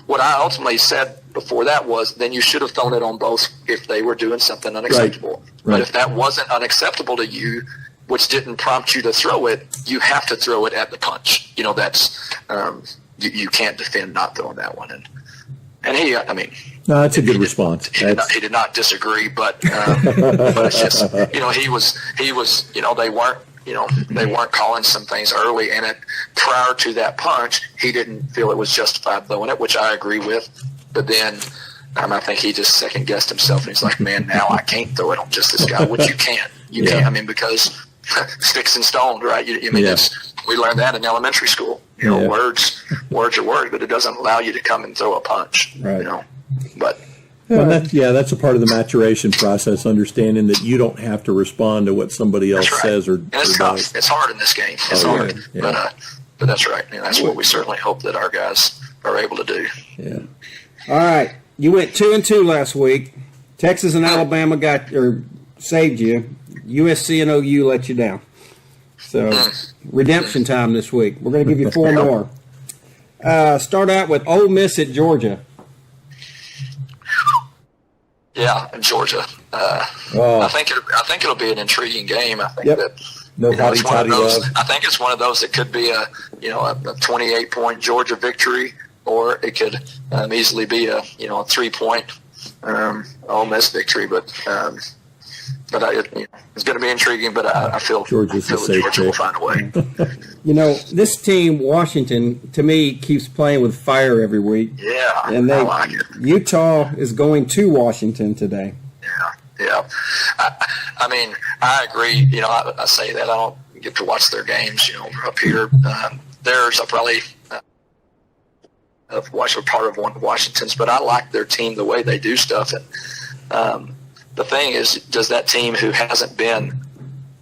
what I ultimately said before that was, then you should have thrown it on both if they were doing something unacceptable. Right. But if that wasn't unacceptable to you, which didn't prompt you to throw it, you have to throw it at the punch. That's you can't defend not throwing that one. And he, No, that's a good response. He did not disagree, but it's just, he was, they weren't calling some things early, and prior to that punch, he didn't feel it was justified throwing it, which I agree with. But then I think he just second guessed himself, and he's like, man, now I can't throw it on just this guy, which you can't. You can't. Because sticks and stones, right? We learned that in elementary school. Words are words, but it doesn't allow you to come and throw a punch. Right. But that's a part of the maturation process, understanding that you don't have to respond to what somebody else says or and it's does. tough. It's hard in this game. It's hard. Yeah. But that's right. And that's what we certainly hope that our guys are able to do. Yeah. All right. You went 2-2 last week. Texas and Alabama saved you. USC and OU let you down. So, redemption time this week. We're going to give you 4 more. Start out with Ole Miss at Georgia. Yeah, in Georgia. I think it'll be an intriguing game. I think that No hotty-toddy love. I think it's one of those that could be a 28-point Georgia victory, or it could easily be a 3-point Ole Miss victory. But it's going to be intriguing. But I feel Georgia will find a way. This team, Washington, to me, keeps playing with fire every week. Yeah, and I like it. Utah is going to Washington today. Yeah. I agree. I say that I don't get to watch their games. Up here, theirs I probably watch part of one of Washington's, but I like their team the way they do stuff. And the thing is, does that team who hasn't been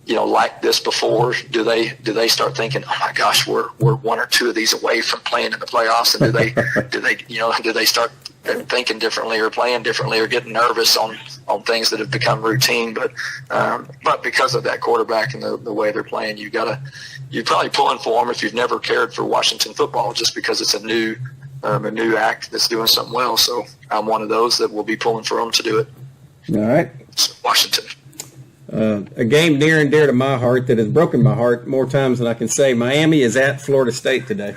like this before, do they start thinking, oh my gosh, we're 1 or 2 of these away from playing in the playoffs? And do they start thinking differently or playing differently or getting nervous on things that have become routine? But because of that quarterback and the way they're playing, you're probably pulling for them if you've never cared for Washington football, just because it's a new act that's doing something well. So I'm one of those that will be pulling for them to do it. All right. So Washington. A game near and dear to my heart that has broken my heart more times than I can say. Miami is at Florida State today.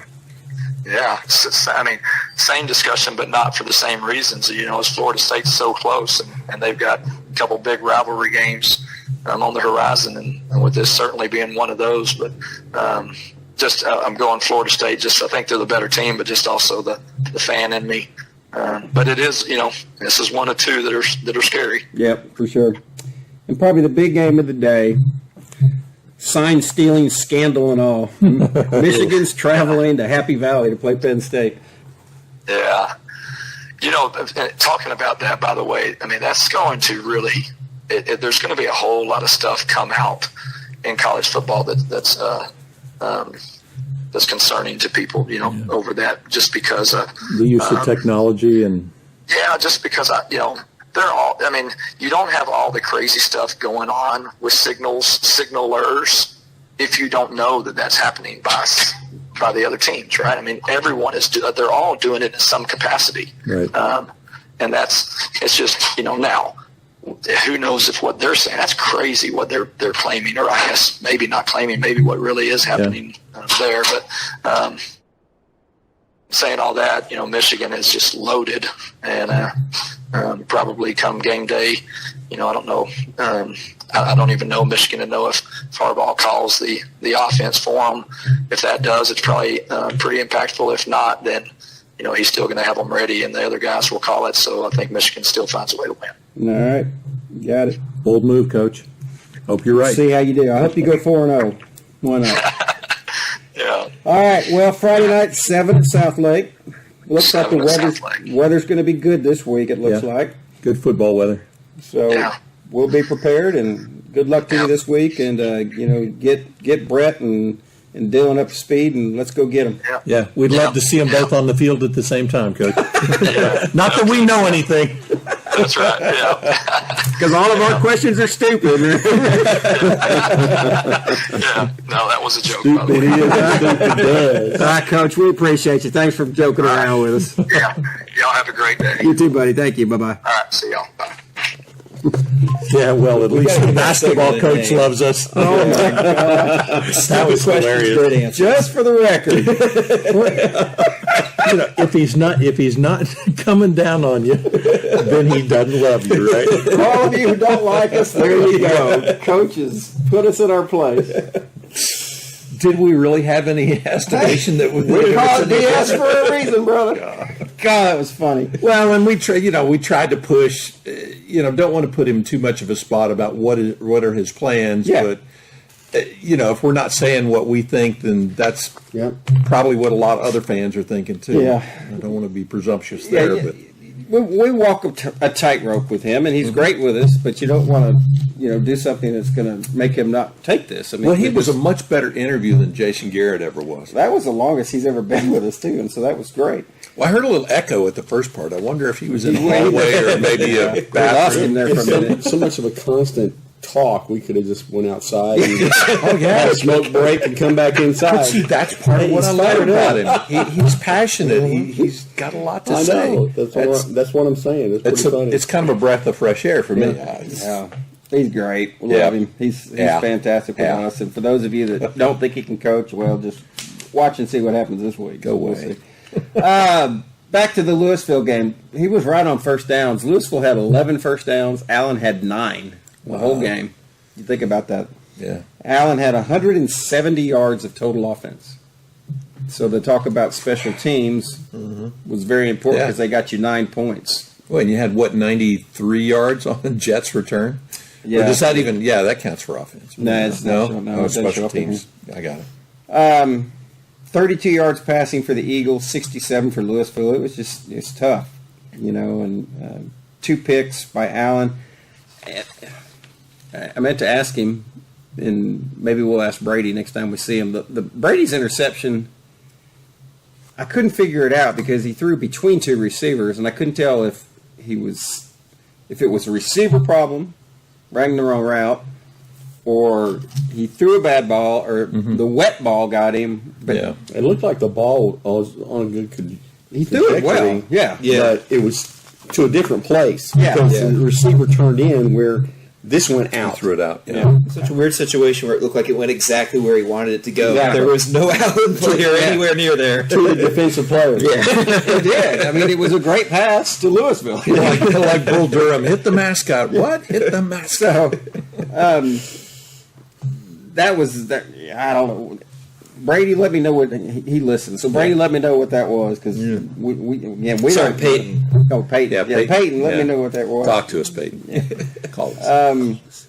Yeah, same discussion, but not for the same reasons. As Florida State's so close, and they've got a couple big rivalry games on the horizon, and with this certainly being one of those. But I'm going Florida State. I think they're the better team, but just also the fan in me. But it is, this is one of 2 that are scary. Yep, for sure. And probably the big game of the day, sign stealing scandal and all. Michigan's traveling to Happy Valley to play Penn State. Yeah. Talking about that, by the way, that's going to really there's going to be a whole lot of stuff come out in college football that's concerning to people, over that, just because of the use of technology and just because they're all. You don't have all the crazy stuff going on with signalers if you don't know that that's happening by by the other teams, right? I mean, everyone they're all doing it in some capacity. Right. And it's just, now, who knows if what they're saying, that's crazy what they're claiming, or I guess maybe not claiming, maybe what really is happening there. But saying all that, Michigan is just loaded, and probably come game day, I don't know. I don't even know Michigan to know if Harbaugh calls the offense for them. If that does, it's probably pretty impactful. If not, then he's still going to have them ready, and the other guys will call it. So I think Michigan still finds a way to win. All right. Got it. Bold move, Coach. Hope you're right. See how you do. I hope you go 4-0. Why not? Yeah. All right. Well, Friday night, 7 at South Lake. Looks like the 7 at South Lake. weather's going to be good this week, it looks like. Good football weather. So we'll be prepared, and good luck to you this week. And, get Brett and Dylan up to speed, and let's go get them. Yeah, we'd love to see them both on the field at the same time, Coach. Not that we know anything. That's right. Yeah. Because all of our questions are stupid. Yeah. No, that was a joke. By the way. All right, Coach, we appreciate you. Thanks for joking around with us. Yeah. Y'all have a great day. You too, buddy. Thank you. Bye-bye. All right. See y'all. Bye. Yeah, well, at least the basketball coach loves us. Oh, my God. That was hilarious. Great answer. Just for the record. If he's not coming down on you, then he doesn't love you, right? For all of you who don't like us, there you go. Coaches, put us in our place. Did we really have any estimation that we called BS for a reason, brother. God, that was funny. Well, and we tried to push. Don't want to put him in too much of a spot about what are his plans. Yeah. But if we're not saying what we think, then that's Yep. probably what a lot of other fans are thinking too. Yeah. I don't want to be presumptuous there, Yeah, but we walk a tightrope with him, and he's great with us. But you don't want to, do something that's going to make him not take this. I mean, well, he was a much better interview than Jason Garrett ever was. That was the longest he's ever been with us too, and so that was great. Well, I heard a little echo at the first part. I wonder if he was in the hallway or maybe a We lost bathroom. him there for a minute. So much of a constant talk, we could have just went outside and had a smoke break and come back inside. But see, that's part of what I love about him. He's passionate. He's got a lot to I say. know. That's what I'm saying. It's pretty funny. It's kind of a breath of fresh air for me. Yeah, he's great. We Yeah. love him. He's fantastic with us. And for those of you that don't think he can coach, well, just watch and see what happens this week. Go We'll away. see. Back to the Lewisville game. He was right on first downs. Lewisville had 11 first downs. Allen had 9 the whole game. You think about that. Yeah. Allen had 170 yards of total offense. So the talk about special teams was very important because they got you 9 points. Well, and you had 93 yards on the Jets' return. Yeah. Or does that even? Yeah, that counts for offense. No, it's not sure. No, it doesn't show special up in teams. I got it. 32 yards passing for the Eagles, 67 for Lewisville. It was just, it's tough, and 2 picks by Allen. I meant to ask him, and maybe we'll ask Brady next time we see him. The Brady's interception, I couldn't figure it out because he threw between 2 receivers, and I couldn't tell if it was a receiver problem, ran the wrong route, or he threw a bad ball, or the wet ball got him. But Yeah. It looked like the ball was on a good he threw it well. trajectory, Yeah. but it was to a different place Yeah. because Yeah. the receiver turned in where this went out. Threw it out. Yeah. Such a weird situation where it looked like it went exactly where he wanted it to go. Exactly. There was no Allen player anywhere near there. To the defensive player. It did. I mean, it was a great pass to Lewisville. like Bull Durham, hit the mascot. What? Hit the mascot. So, that was that. I don't know. Brady, let me know what he listened. So Brady, let me know what that was because we Sorry, don't. Peyton. Oh, Peyton. Yeah, Yeah, Peyton. Let me know what that was. Talk to us, Peyton. Call us.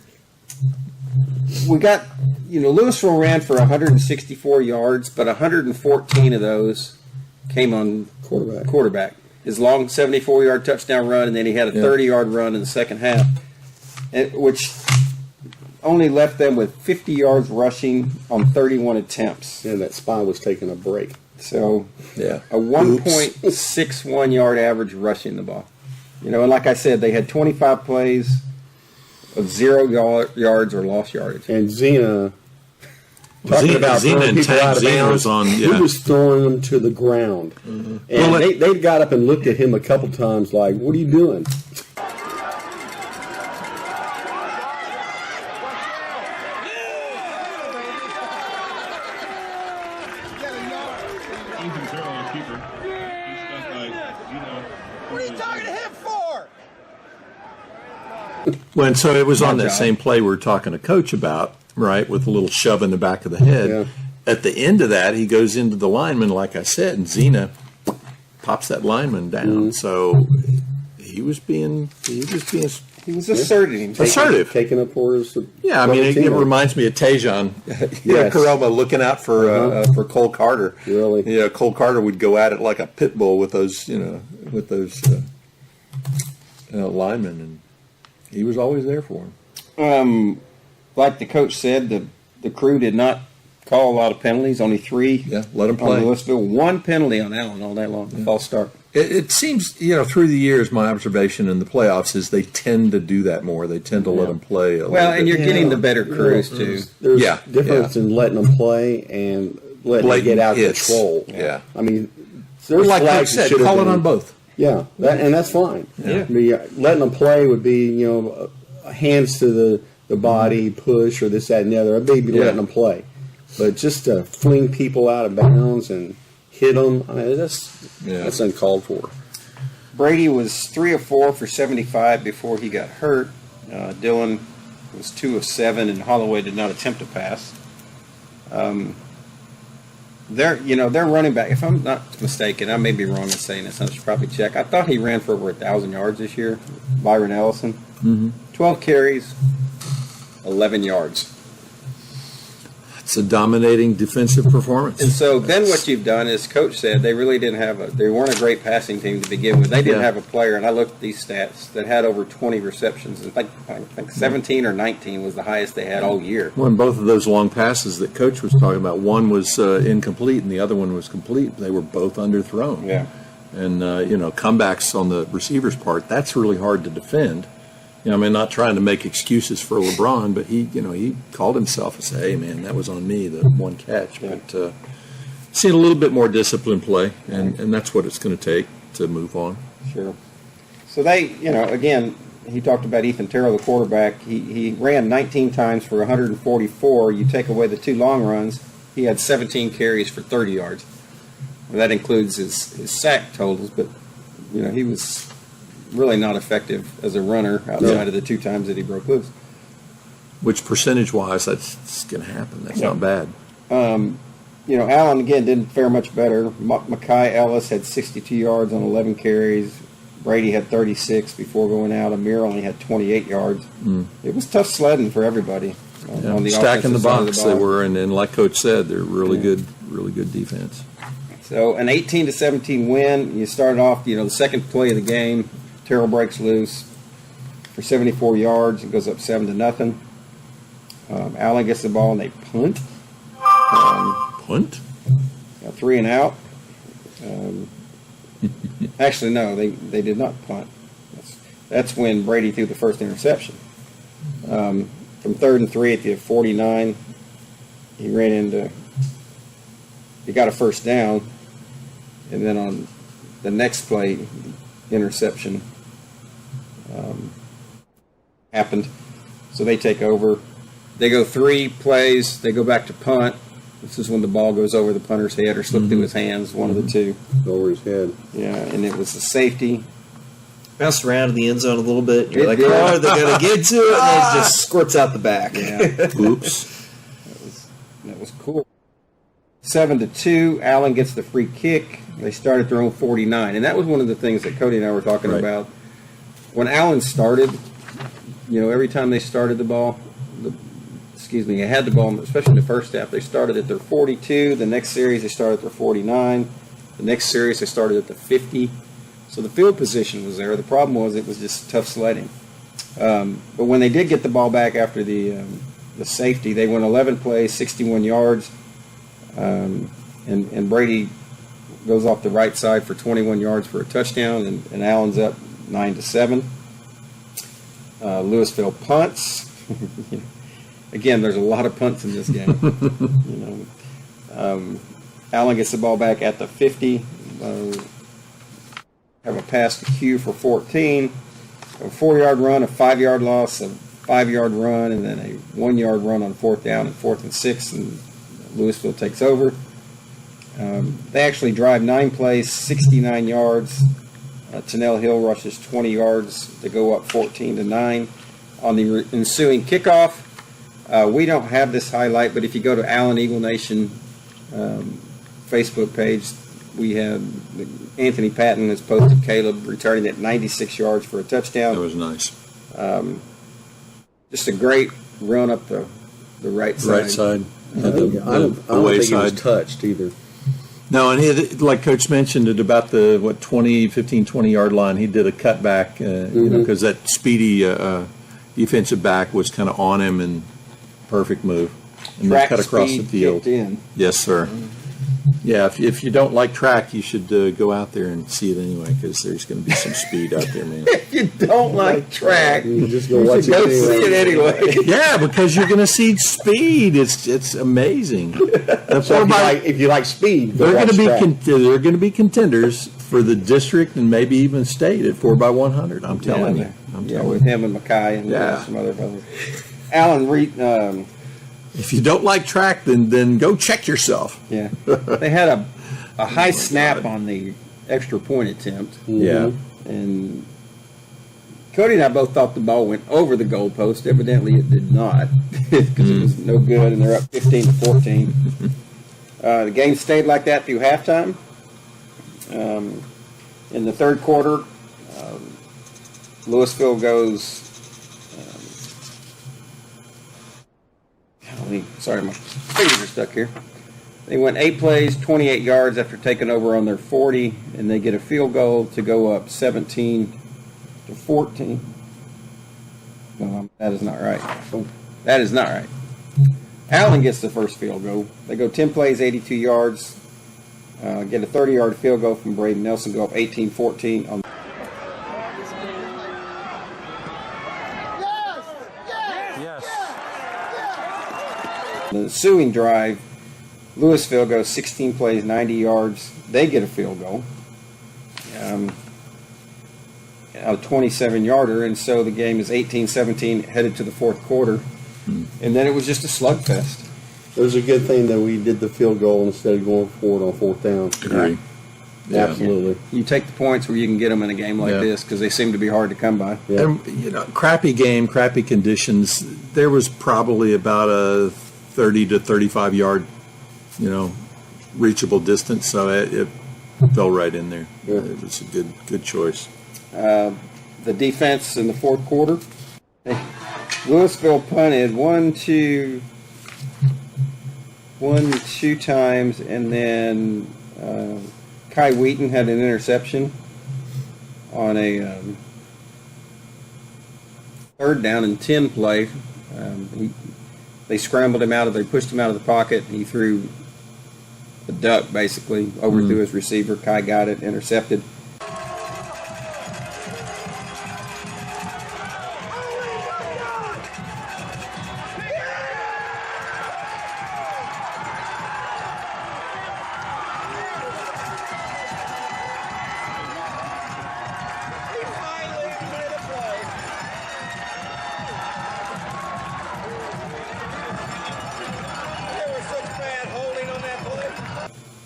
We got Lewisville ran for 164 yards, but 114 of those came on quarterback. His long 74-yard touchdown run, and then he had a 30-yard run in the second half, which only left them with 50 yards rushing on 31 attempts. And that spy was taking a break. So Yeah. a 1.61 yard average rushing the ball. And like I said, they had 25 plays of 0 yards or lost yardage. And Zena talking about Zena throwing and people out of Zena bounds. was on, He yeah. was throwing them to the ground. And they got up and looked at him a couple times like, what are you doing? Ethan Terrell, our keeper. He's stuck like, What are you talking to him for? Well, and so it was on that job. same play we were talking to Coach about, right, with a little shove in the back of the head. Yeah. At the end of that, he goes into the lineman, like I said, and Zena pops that lineman down. So he was being He was asserting himself. assertive. Taking up for his. Yeah, I mean, it reminds me of Tejon, Yes. Caroma looking out for Cole Carter. Really? Yeah, Cole Carter would go at it like a pit bull with those, linemen, and he was always there for him. Like the coach said, the crew did not call a lot of penalties. Only 3. Yeah, let him On play. Lewisville, 1 penalty on Allen all day long. The false start. It seems, through the years, my observation in the playoffs is they tend to do that more. They tend to let them play a Well, little and bit. you're getting the better crews too. There's Yeah, difference in letting them play and letting them get out of hits. control. Yeah. I mean, there's Like Coach flags that said, should have call it been- on both. Yeah, and that's fine. Yeah. I mean, letting them play would be, hands to the body, push, or this, that, and the other. I'd be letting them play. But just to fling people out of bounds and hit them, I mean, that's uncalled for. Brady was 3 of 4 for 75 before he got hurt. Dylan was 2 of 7, and Holloway did not attempt to pass. Their running back, if I'm not mistaken, I may be wrong in saying this, I should probably check. I thought he ran for over 1,000 yards this year, Byron Ellison. 12 carries, 11 yards. It's a dominating defensive performance. And so then what you've done is, Coach said, they really didn't they weren't a great passing team to begin with. They didn't Yeah. have a player, and I looked at these stats, that had over 20 receptions. I think 17 or 19 was the highest they had all year. When both of those long passes that Coach was talking about, one was incomplete and the other one was complete. They were both underthrown. Yeah. And, comebacks on the receiver's part, that's really hard to defend. Not trying to make excuses for LeBron, but he called himself and said, hey, man, that was on me, the one catch. But seeing a little bit more disciplined play, and that's what it's going to take to move on. Sure. So they, again, he talked about Ethan Terrell, the quarterback. He ran 19 times for 144. You take away the 2 long runs, he had 17 carries for 30 yards. Well, that includes his sack totals, but, he was really not effective as a runner outside of the 2 times that he broke loose. Which percentage-wise, that's going to happen. That's not bad. Allen, again, didn't fare much better. Mekhi Ellis had 62 yards on 11 carries. Brady had 36 before going out. Amir only had 28 yards. It was tough sledding for everybody. On the Stacking the offensive side of box, ball. they were, and like Coach said, they're really good defense. So an 18-17 win. You started off, the second play of the game. Terrell breaks loose for 74 yards. It goes up 7-0. Allen gets the ball and they punt. Punt? 3 and out. Actually, no, they did not punt. That's when Brady threw the first interception. From 3rd and 3 at the 49, he got a first down, and then on the next play, interception happened. So they take over. They go 3 plays. They go back to punt. This is when the ball goes over the punter's head or slipped through his hands, one of the 2. Over his head. Yeah, and it was a safety. Bounced around in the end zone a little bit. You're It like, did. oh, they're going to get to it, and then it just squirts out the back. Yeah, Oops. that was cool. 7-2. Allen gets the free kick. They started their own 49, and that was one of the things that Cody and I were talking Right. about. When Allen started, every time they started the ball, they had the ball, especially in the first half, they started at their 42. The next series, they started at their 49. The next series, they started at the 50. So the field position was there. The problem was it was just tough sledding. But when they did get the ball back after the safety, they went 11 plays, 61 yards, and Brady goes off the right side for 21 yards for a touchdown, and Allen's up 9-7. Lewisville punts. again, there's a lot of punts in this game. Allen gets the ball back at the 50. Have a pass to Q for 14. A 4-yard run, a 5-yard loss, a 5-yard run, and then a 1-yard run on 4th down and 4th and 6, and Lewisville takes over. They actually drive 9 plays, 69 yards. Tennell Hill rushes 20 yards to go up 14-9. On the ensuing kickoff, we don't have this highlight, but if you go to Allen Eagle Nation Facebook page, we have Anthony Patton has posted Caleb returning at 96 yards for a touchdown. That was nice. Just a great run up the right side. Right side. I don't think he was touched either. No, and he, like Coach mentioned it about the 20-yard line. He did a cutback, because that speedy defensive back was kind of on him, and perfect move. And Track cut across the speed field. kicked in. Yes, sir. Yeah, if you don't like track, you should go out there and see it anyway, because there's going to be some speed out there, man. If you don't like track, You just go watch go it see it anyway. Yeah, because you're going to see speed. It's amazing. The So 4x if you like speed, They're going to be track. they're going to be contenders for the district and maybe even state at 4x100. I'm telling you. I'm Yeah, telling with him and Mackay and Yeah. some other brothers. Alan Reed, you. If you don't like track, then go check yourself. yeah, they had a high snap on the extra point attempt, Yeah. and Cody and I both thought the ball went over the goalpost. Evidently, it did not, because it was no good, and they're up 15-14. The game stayed like that through halftime. In the third quarter, Lewisville goes. Sorry, my fingers are stuck here. They went 8 plays, 28 yards after taking over on their 40, and they get a field goal to go up 17-14. No, that is not right. That is not right. Allen gets the first field goal. They go 10 plays, 82 yards, get a 30-yard field goal from Braden Nelson, go up 18-14 on. The ensuing drive, Lewisville goes 16 plays, 90 yards. They get a field goal, a 27-yarder, and so the game is 18-17 headed to the fourth quarter. And then it was just a slugfest. It was a good thing that we did the field goal instead of going for it on 4th down. Agree. Yeah. Absolutely. You take the points where you can get them in a game like Yeah. this, because they seem to be hard to come by. Yeah. And, crappy game, crappy conditions. There was probably about a 30 to 35 yard, reachable distance. So it fell right in there. Yeah. It was a good choice. The defense in the fourth quarter, Lewisville punted two times, and then Kai Wheaton had an interception on a 3rd down and 10 play. They scrambled him they pushed him out of the pocket, and he threw a duck, basically, overthrew his receiver. Kai got it, intercepted.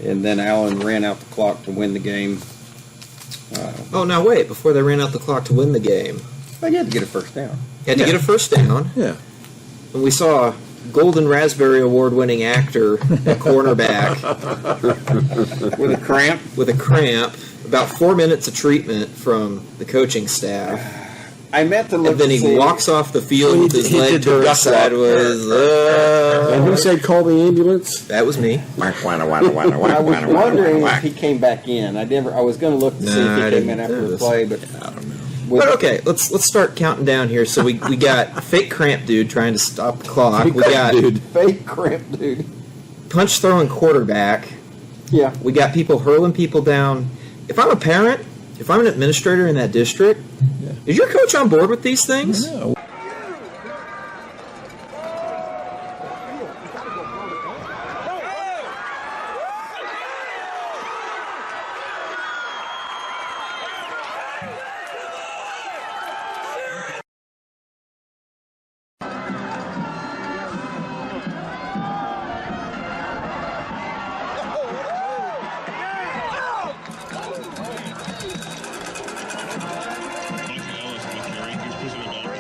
And then Allen ran out the clock to win the game. Oh, now wait. Before they ran out the clock to win the game, They had to get a first down. you had to get a first down. Yeah. And we saw a Golden Raspberry Award-winning actor at cornerback With a cramp. with a cramp. About 4 minutes of treatment from the coaching staff. I meant to look And then to he see. walks off the field with his he leg did the turned duck walk. sideways. And who said call the ambulance? That was me. I was wondering if he came back in. I was going to look to see Nah, I if he came in didn't. after the play, but I don't know. But okay, let's start counting down here. So we got fake cramp dude trying to stop the clock. We got fake cramp, dude. punch throwing quarterback. Yeah. We got people hurling people down. If I'm a parent, if I'm an administrator in that district, is your coach on board with these things? No.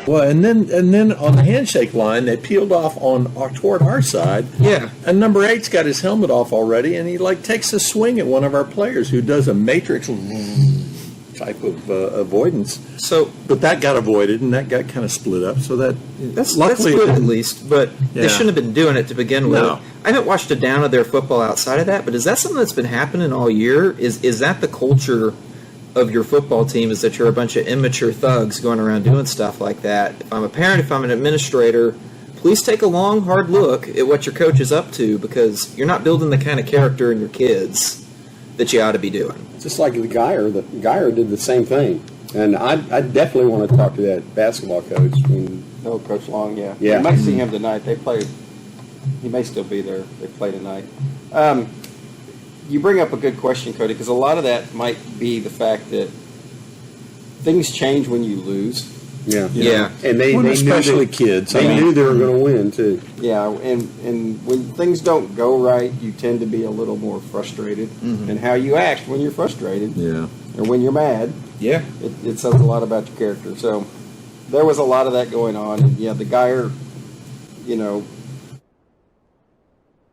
Well, and then on the handshake line, they peeled off toward our side. Yeah. And number 8's got his helmet off already, and he takes a swing at one of our players who does a matrix type of avoidance. So, but that got avoided, and that got kind of split up. So that's luckily good at least, but they Yeah. shouldn't have been doing it to begin with. No. I haven't watched a down of their football outside of that, but is that something that's been happening all year? Is that the culture of your football team, is that you're a bunch of immature thugs going around doing stuff like that? If I'm a parent, if I'm an administrator, please take a long, hard look at what your coach is up to, because you're not building the kind of character in your kids that you ought to be doing. Just like the Geyer did the same thing. And I definitely want to talk to that basketball coach. No, Coach Long, yeah. Yeah. You might see him tonight. They play. He may still be there. They play tonight. You bring up a good question, Cody, because a lot of that might be the fact that things change when you lose. Yeah. Yeah. And they especially knew kids. They knew they were going to win, too. Yeah, and when things don't go right, you tend to be a little more frustrated. And how you act when you're frustrated Yeah. or when you're mad, Yeah. it says a lot about your character. So there was a lot of that going on. And yeah, the Geyer,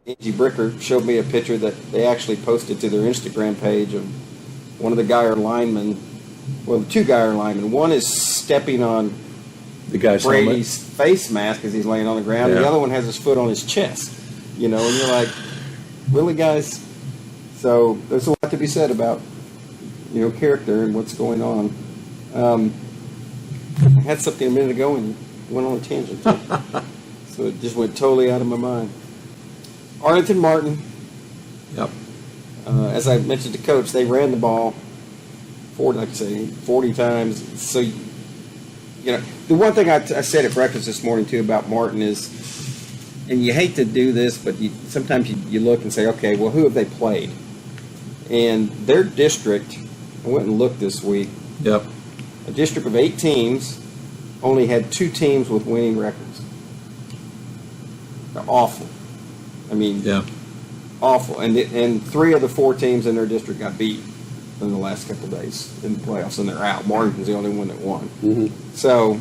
Angie Bricker showed me a picture that they actually posted to their Instagram page of one of the Geyer linemen, well, the two Geyer linemen. One is stepping on The guy's Brady's face mask as he's laying on the ground. Yeah. The other one has his foot on his chest. And you're like, really, guys? So there's a lot to be said about, character and what's going on. I had something a minute ago and went on a tangent. So it just went totally out of my mind. Arlington Martin. Yep. As I mentioned to Coach, they ran the ball 40 times. So, the one thing I said at breakfast this morning, too, about Martin is, and you hate to do this, but sometimes you look and say, okay, well, who have they played? And their district, I went and looked this week, Yep. a district of 8 teams only had 2 teams with winning records. They're awful. I mean, Yeah. awful. And 3 of the 4 teams in their district got beat in the last couple of days in the playoffs, and they're out. Martin's the only one that won. Mm-hmm. So,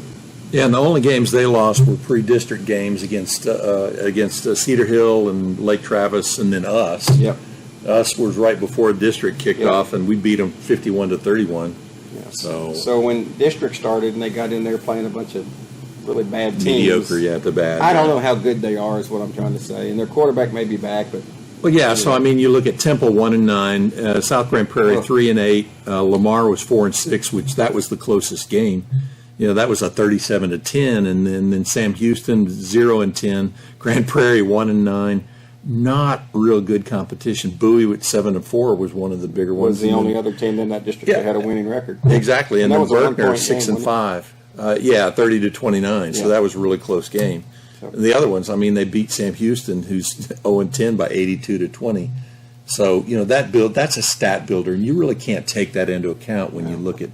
Yeah, and the only games they lost were pre-district games against Cedar Hill and Lake Travis, and then us. yep. Us was right before district kicked Yeah. off, and we beat them 51-31. Yeah. So when district started and they got in there playing a bunch of really bad teams, mediocre, yeah, at the bad. I don't know how good they are, is what I'm trying to say. And their quarterback may be back, but Well, yeah. So I mean, you look at Temple 1-9, South Grand Prairie 3-8, Lamar was 4-6, which that was the closest game. That was a 37-10, and then Sam Houston 0-10, Grand Prairie 1-9. Not real good competition. Bowie with 7-4 was one of the bigger ones. was the only other team in that district that had a winning record. Exactly, and that then was a Berkner one-point game, 6-5. 30-29. So Yeah. that was a really close game. So- The other ones, I mean, they beat Sam Houston, who's 0-10 by 82-20. So that's a stat builder, and you really can't take that into account when you look at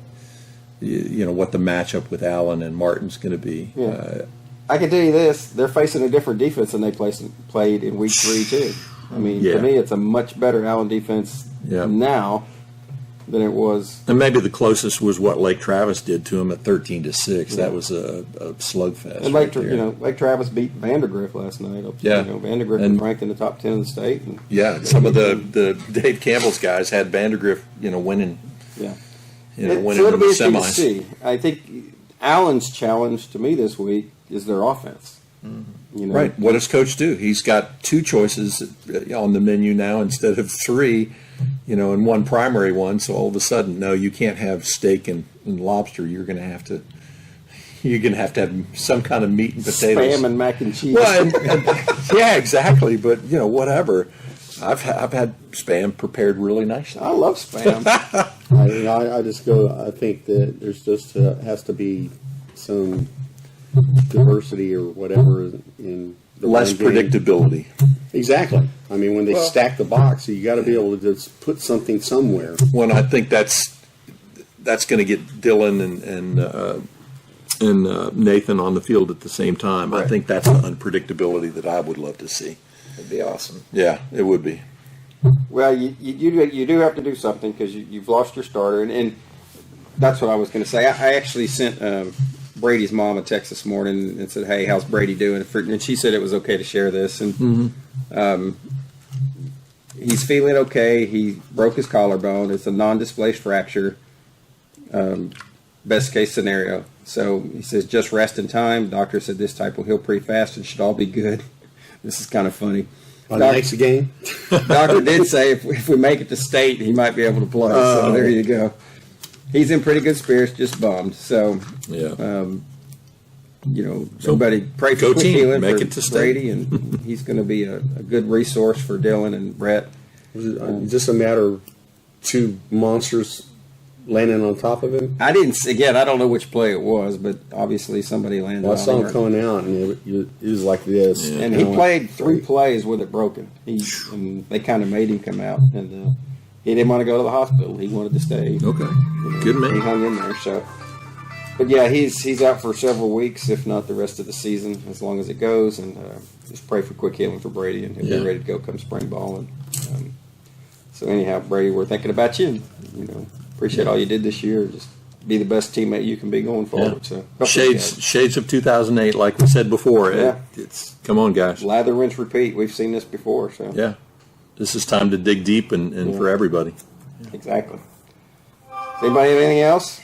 what the matchup with Allen and Martin's going to be. Yeah. I can tell you this: they're facing a different defense than they played in week 3 too. I mean, Yeah. to me, it's a much better Allen defense Yeah. now than it was. And maybe the closest was what Lake Travis did to him at 13-6. That was a slugfest. And right there. Lake Travis beat Vandergrift last night. Yeah. Vandergrift And- was ranked in the top 10 in the state. And Yeah, some of the Dave Campbell's guys had Vandergrift, winning. yeah. Winning So it'll in be the interesting to semis. see. I think Allen's challenge to me this week is their offense. Right. What does Coach do? He's got 2 choices on the menu now instead of 3, and one primary one. So all of a sudden, no, you can't have steak and lobster. You're going to have to have some kind of meat and potatoes. Spam and mac and cheese. Well, yeah, exactly. But whatever. I've had spam prepared really nicely. I love spam. I just go. I think that there's just has to be some diversity or whatever in the Less run game. predictability. Exactly. I mean, when they stack the box, you got to be able to just put something somewhere. When I think that's going to get Dylan and Nathan on the field at the same time. I think that's the unpredictability that I would love to see. It'd be awesome. Yeah, it would be. Well, you do have to do something because you've lost your starter, and that's what I was going to say. I actually sent Brady's mom a text this morning and said, "Hey, how's Brady doing?" And she said it was okay to share this. And he's feeling okay. He broke his collarbone. It's a non-displaced fracture. Best case scenario. So he says, just rest in time. Doctor said this type will heal pretty fast and should all be good. This is kind of funny. On the next game? Doctor did say if we make it to state, he might be able to play. So there you go. He's in pretty good spirits, just bummed. So, everybody pray for quick healing make for it to Brady, and he's going to be a good resource for Dylan and Brett. Is this a matter of two monsters landing on top of him? I don't know which play it was, but obviously somebody landed on him. I saw him coming out, and it was like this. And he played 3 plays with it broken. And they kind of made him come out, and he didn't want to go to the hospital. He wanted to stay. Okay, good man. He hung in there. So, but yeah, he's out for several weeks, if not the rest of the season, as long as it goes. And just pray for quick healing for Brady, and he'll be ready to go come spring ball. And so anyhow, Brady, we're thinking about you. And, appreciate all you did this year. Just be the best teammate you can be going forward. So shades of 2008, like we said before. Yeah. It's come on, guys. Lather, rinse, repeat. We've seen this before. So Yeah, this is time to dig deep and for everybody. Exactly. Does anybody have anything else?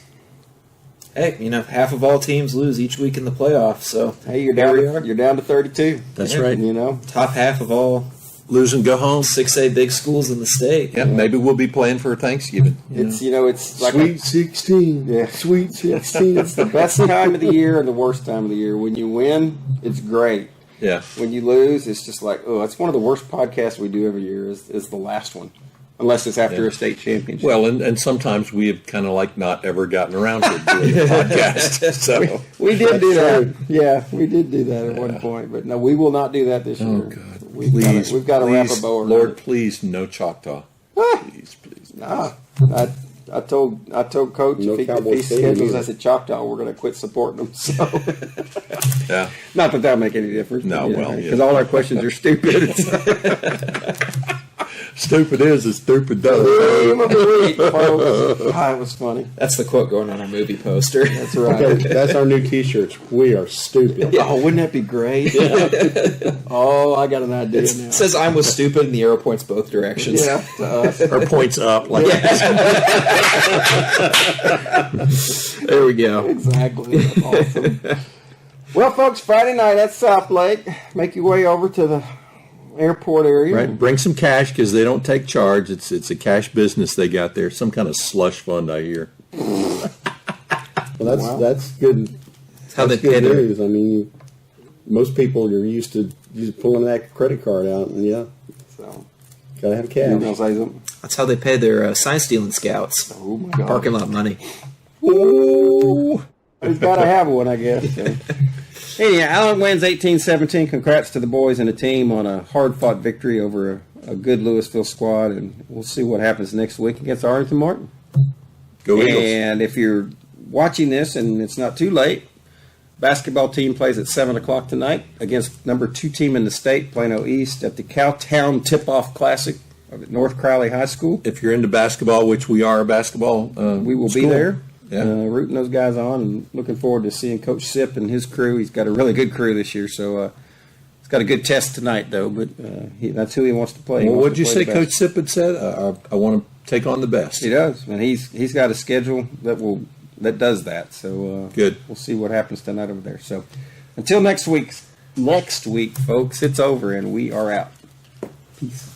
Hey, half of all teams lose each week in the playoffs. So Hey, you're down to 32. That's right. Top half of all Lose and go home. 6A big schools in the state. Yeah, maybe we'll be playing for Thanksgiving. It's it's like Sweet 16. Yeah. Sweet 16. it's the best time of the year and the worst time of the year. When you win, it's great. Yeah. When you lose, it's just like, it's one of the worst podcasts we do every year is the last one. Unless it's after a state championship. Well, and sometimes we have kind of like not ever gotten around to doing a podcast. So we did do that. Yeah, we did do that at one point. But no, we will not do that this year. Oh, God. We've got to wrap a bow around Lord, it. please, no Choctaw. Please. Nah, I told Coach No if he Cowboy Stadium schedules either. us at Choctaw, we're going to quit supporting them. So, Yeah. not that that'll make any difference. No, because all our questions are stupid. Stupid is as stupid does. Game of the week, folks. It was funny. That's the quote going on our movie poster. That's right. Okay, that's our new T-shirts. We are stupid. Oh, wouldn't that be great? Oh, I got an idea now. It says I'm with stupid and the arrow points both directions. Yeah, to us. Or points up. Like There we go. Exactly. That's awesome. Well, folks, Friday night at South Lake. Make your way over to the airport area. Right, bring some cash because they don't take charge. It's a cash business they got there. Some kind of slush fund, I hear. Well, that's good. That's how they That's good pay their news. I mean, most people are used to just pulling that credit card out, and So, gotta have you gonna cash. say something? That's how they pay their sign stealing scouts. Oh my God. Parking lot money. Ooh. He's got to have one, I guess. So. Anyhow, Allen wins 18-17. Congrats to the boys and the team on a hard-fought victory over a good Lewisville squad, and we'll see what happens next week against Arlington Martin. Go Eagles. And if you're watching this and it's not too late, basketball team plays at 7 o'clock tonight against number 2 team in the state, Plano East, at the Cowtown Tip-Off Classic at North Crowley High School. If you're into basketball, which we are a basketball, We will be school. there. Yeah. Rooting those guys on and looking forward to seeing Coach Sip and his crew. He's got a really good crew this year, so he's got a good test tonight, though. But that's who he wants to play. He Well, wants what did you to play say the best. Coach Sippett said? I want to take on the best. He does, and he's got a schedule that does that. So Good. We'll see what happens tonight over there. So until next week, folks, it's over and we are out. Peace.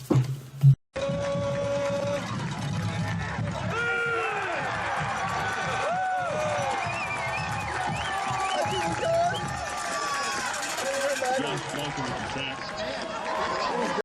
Welcome to the Sacks.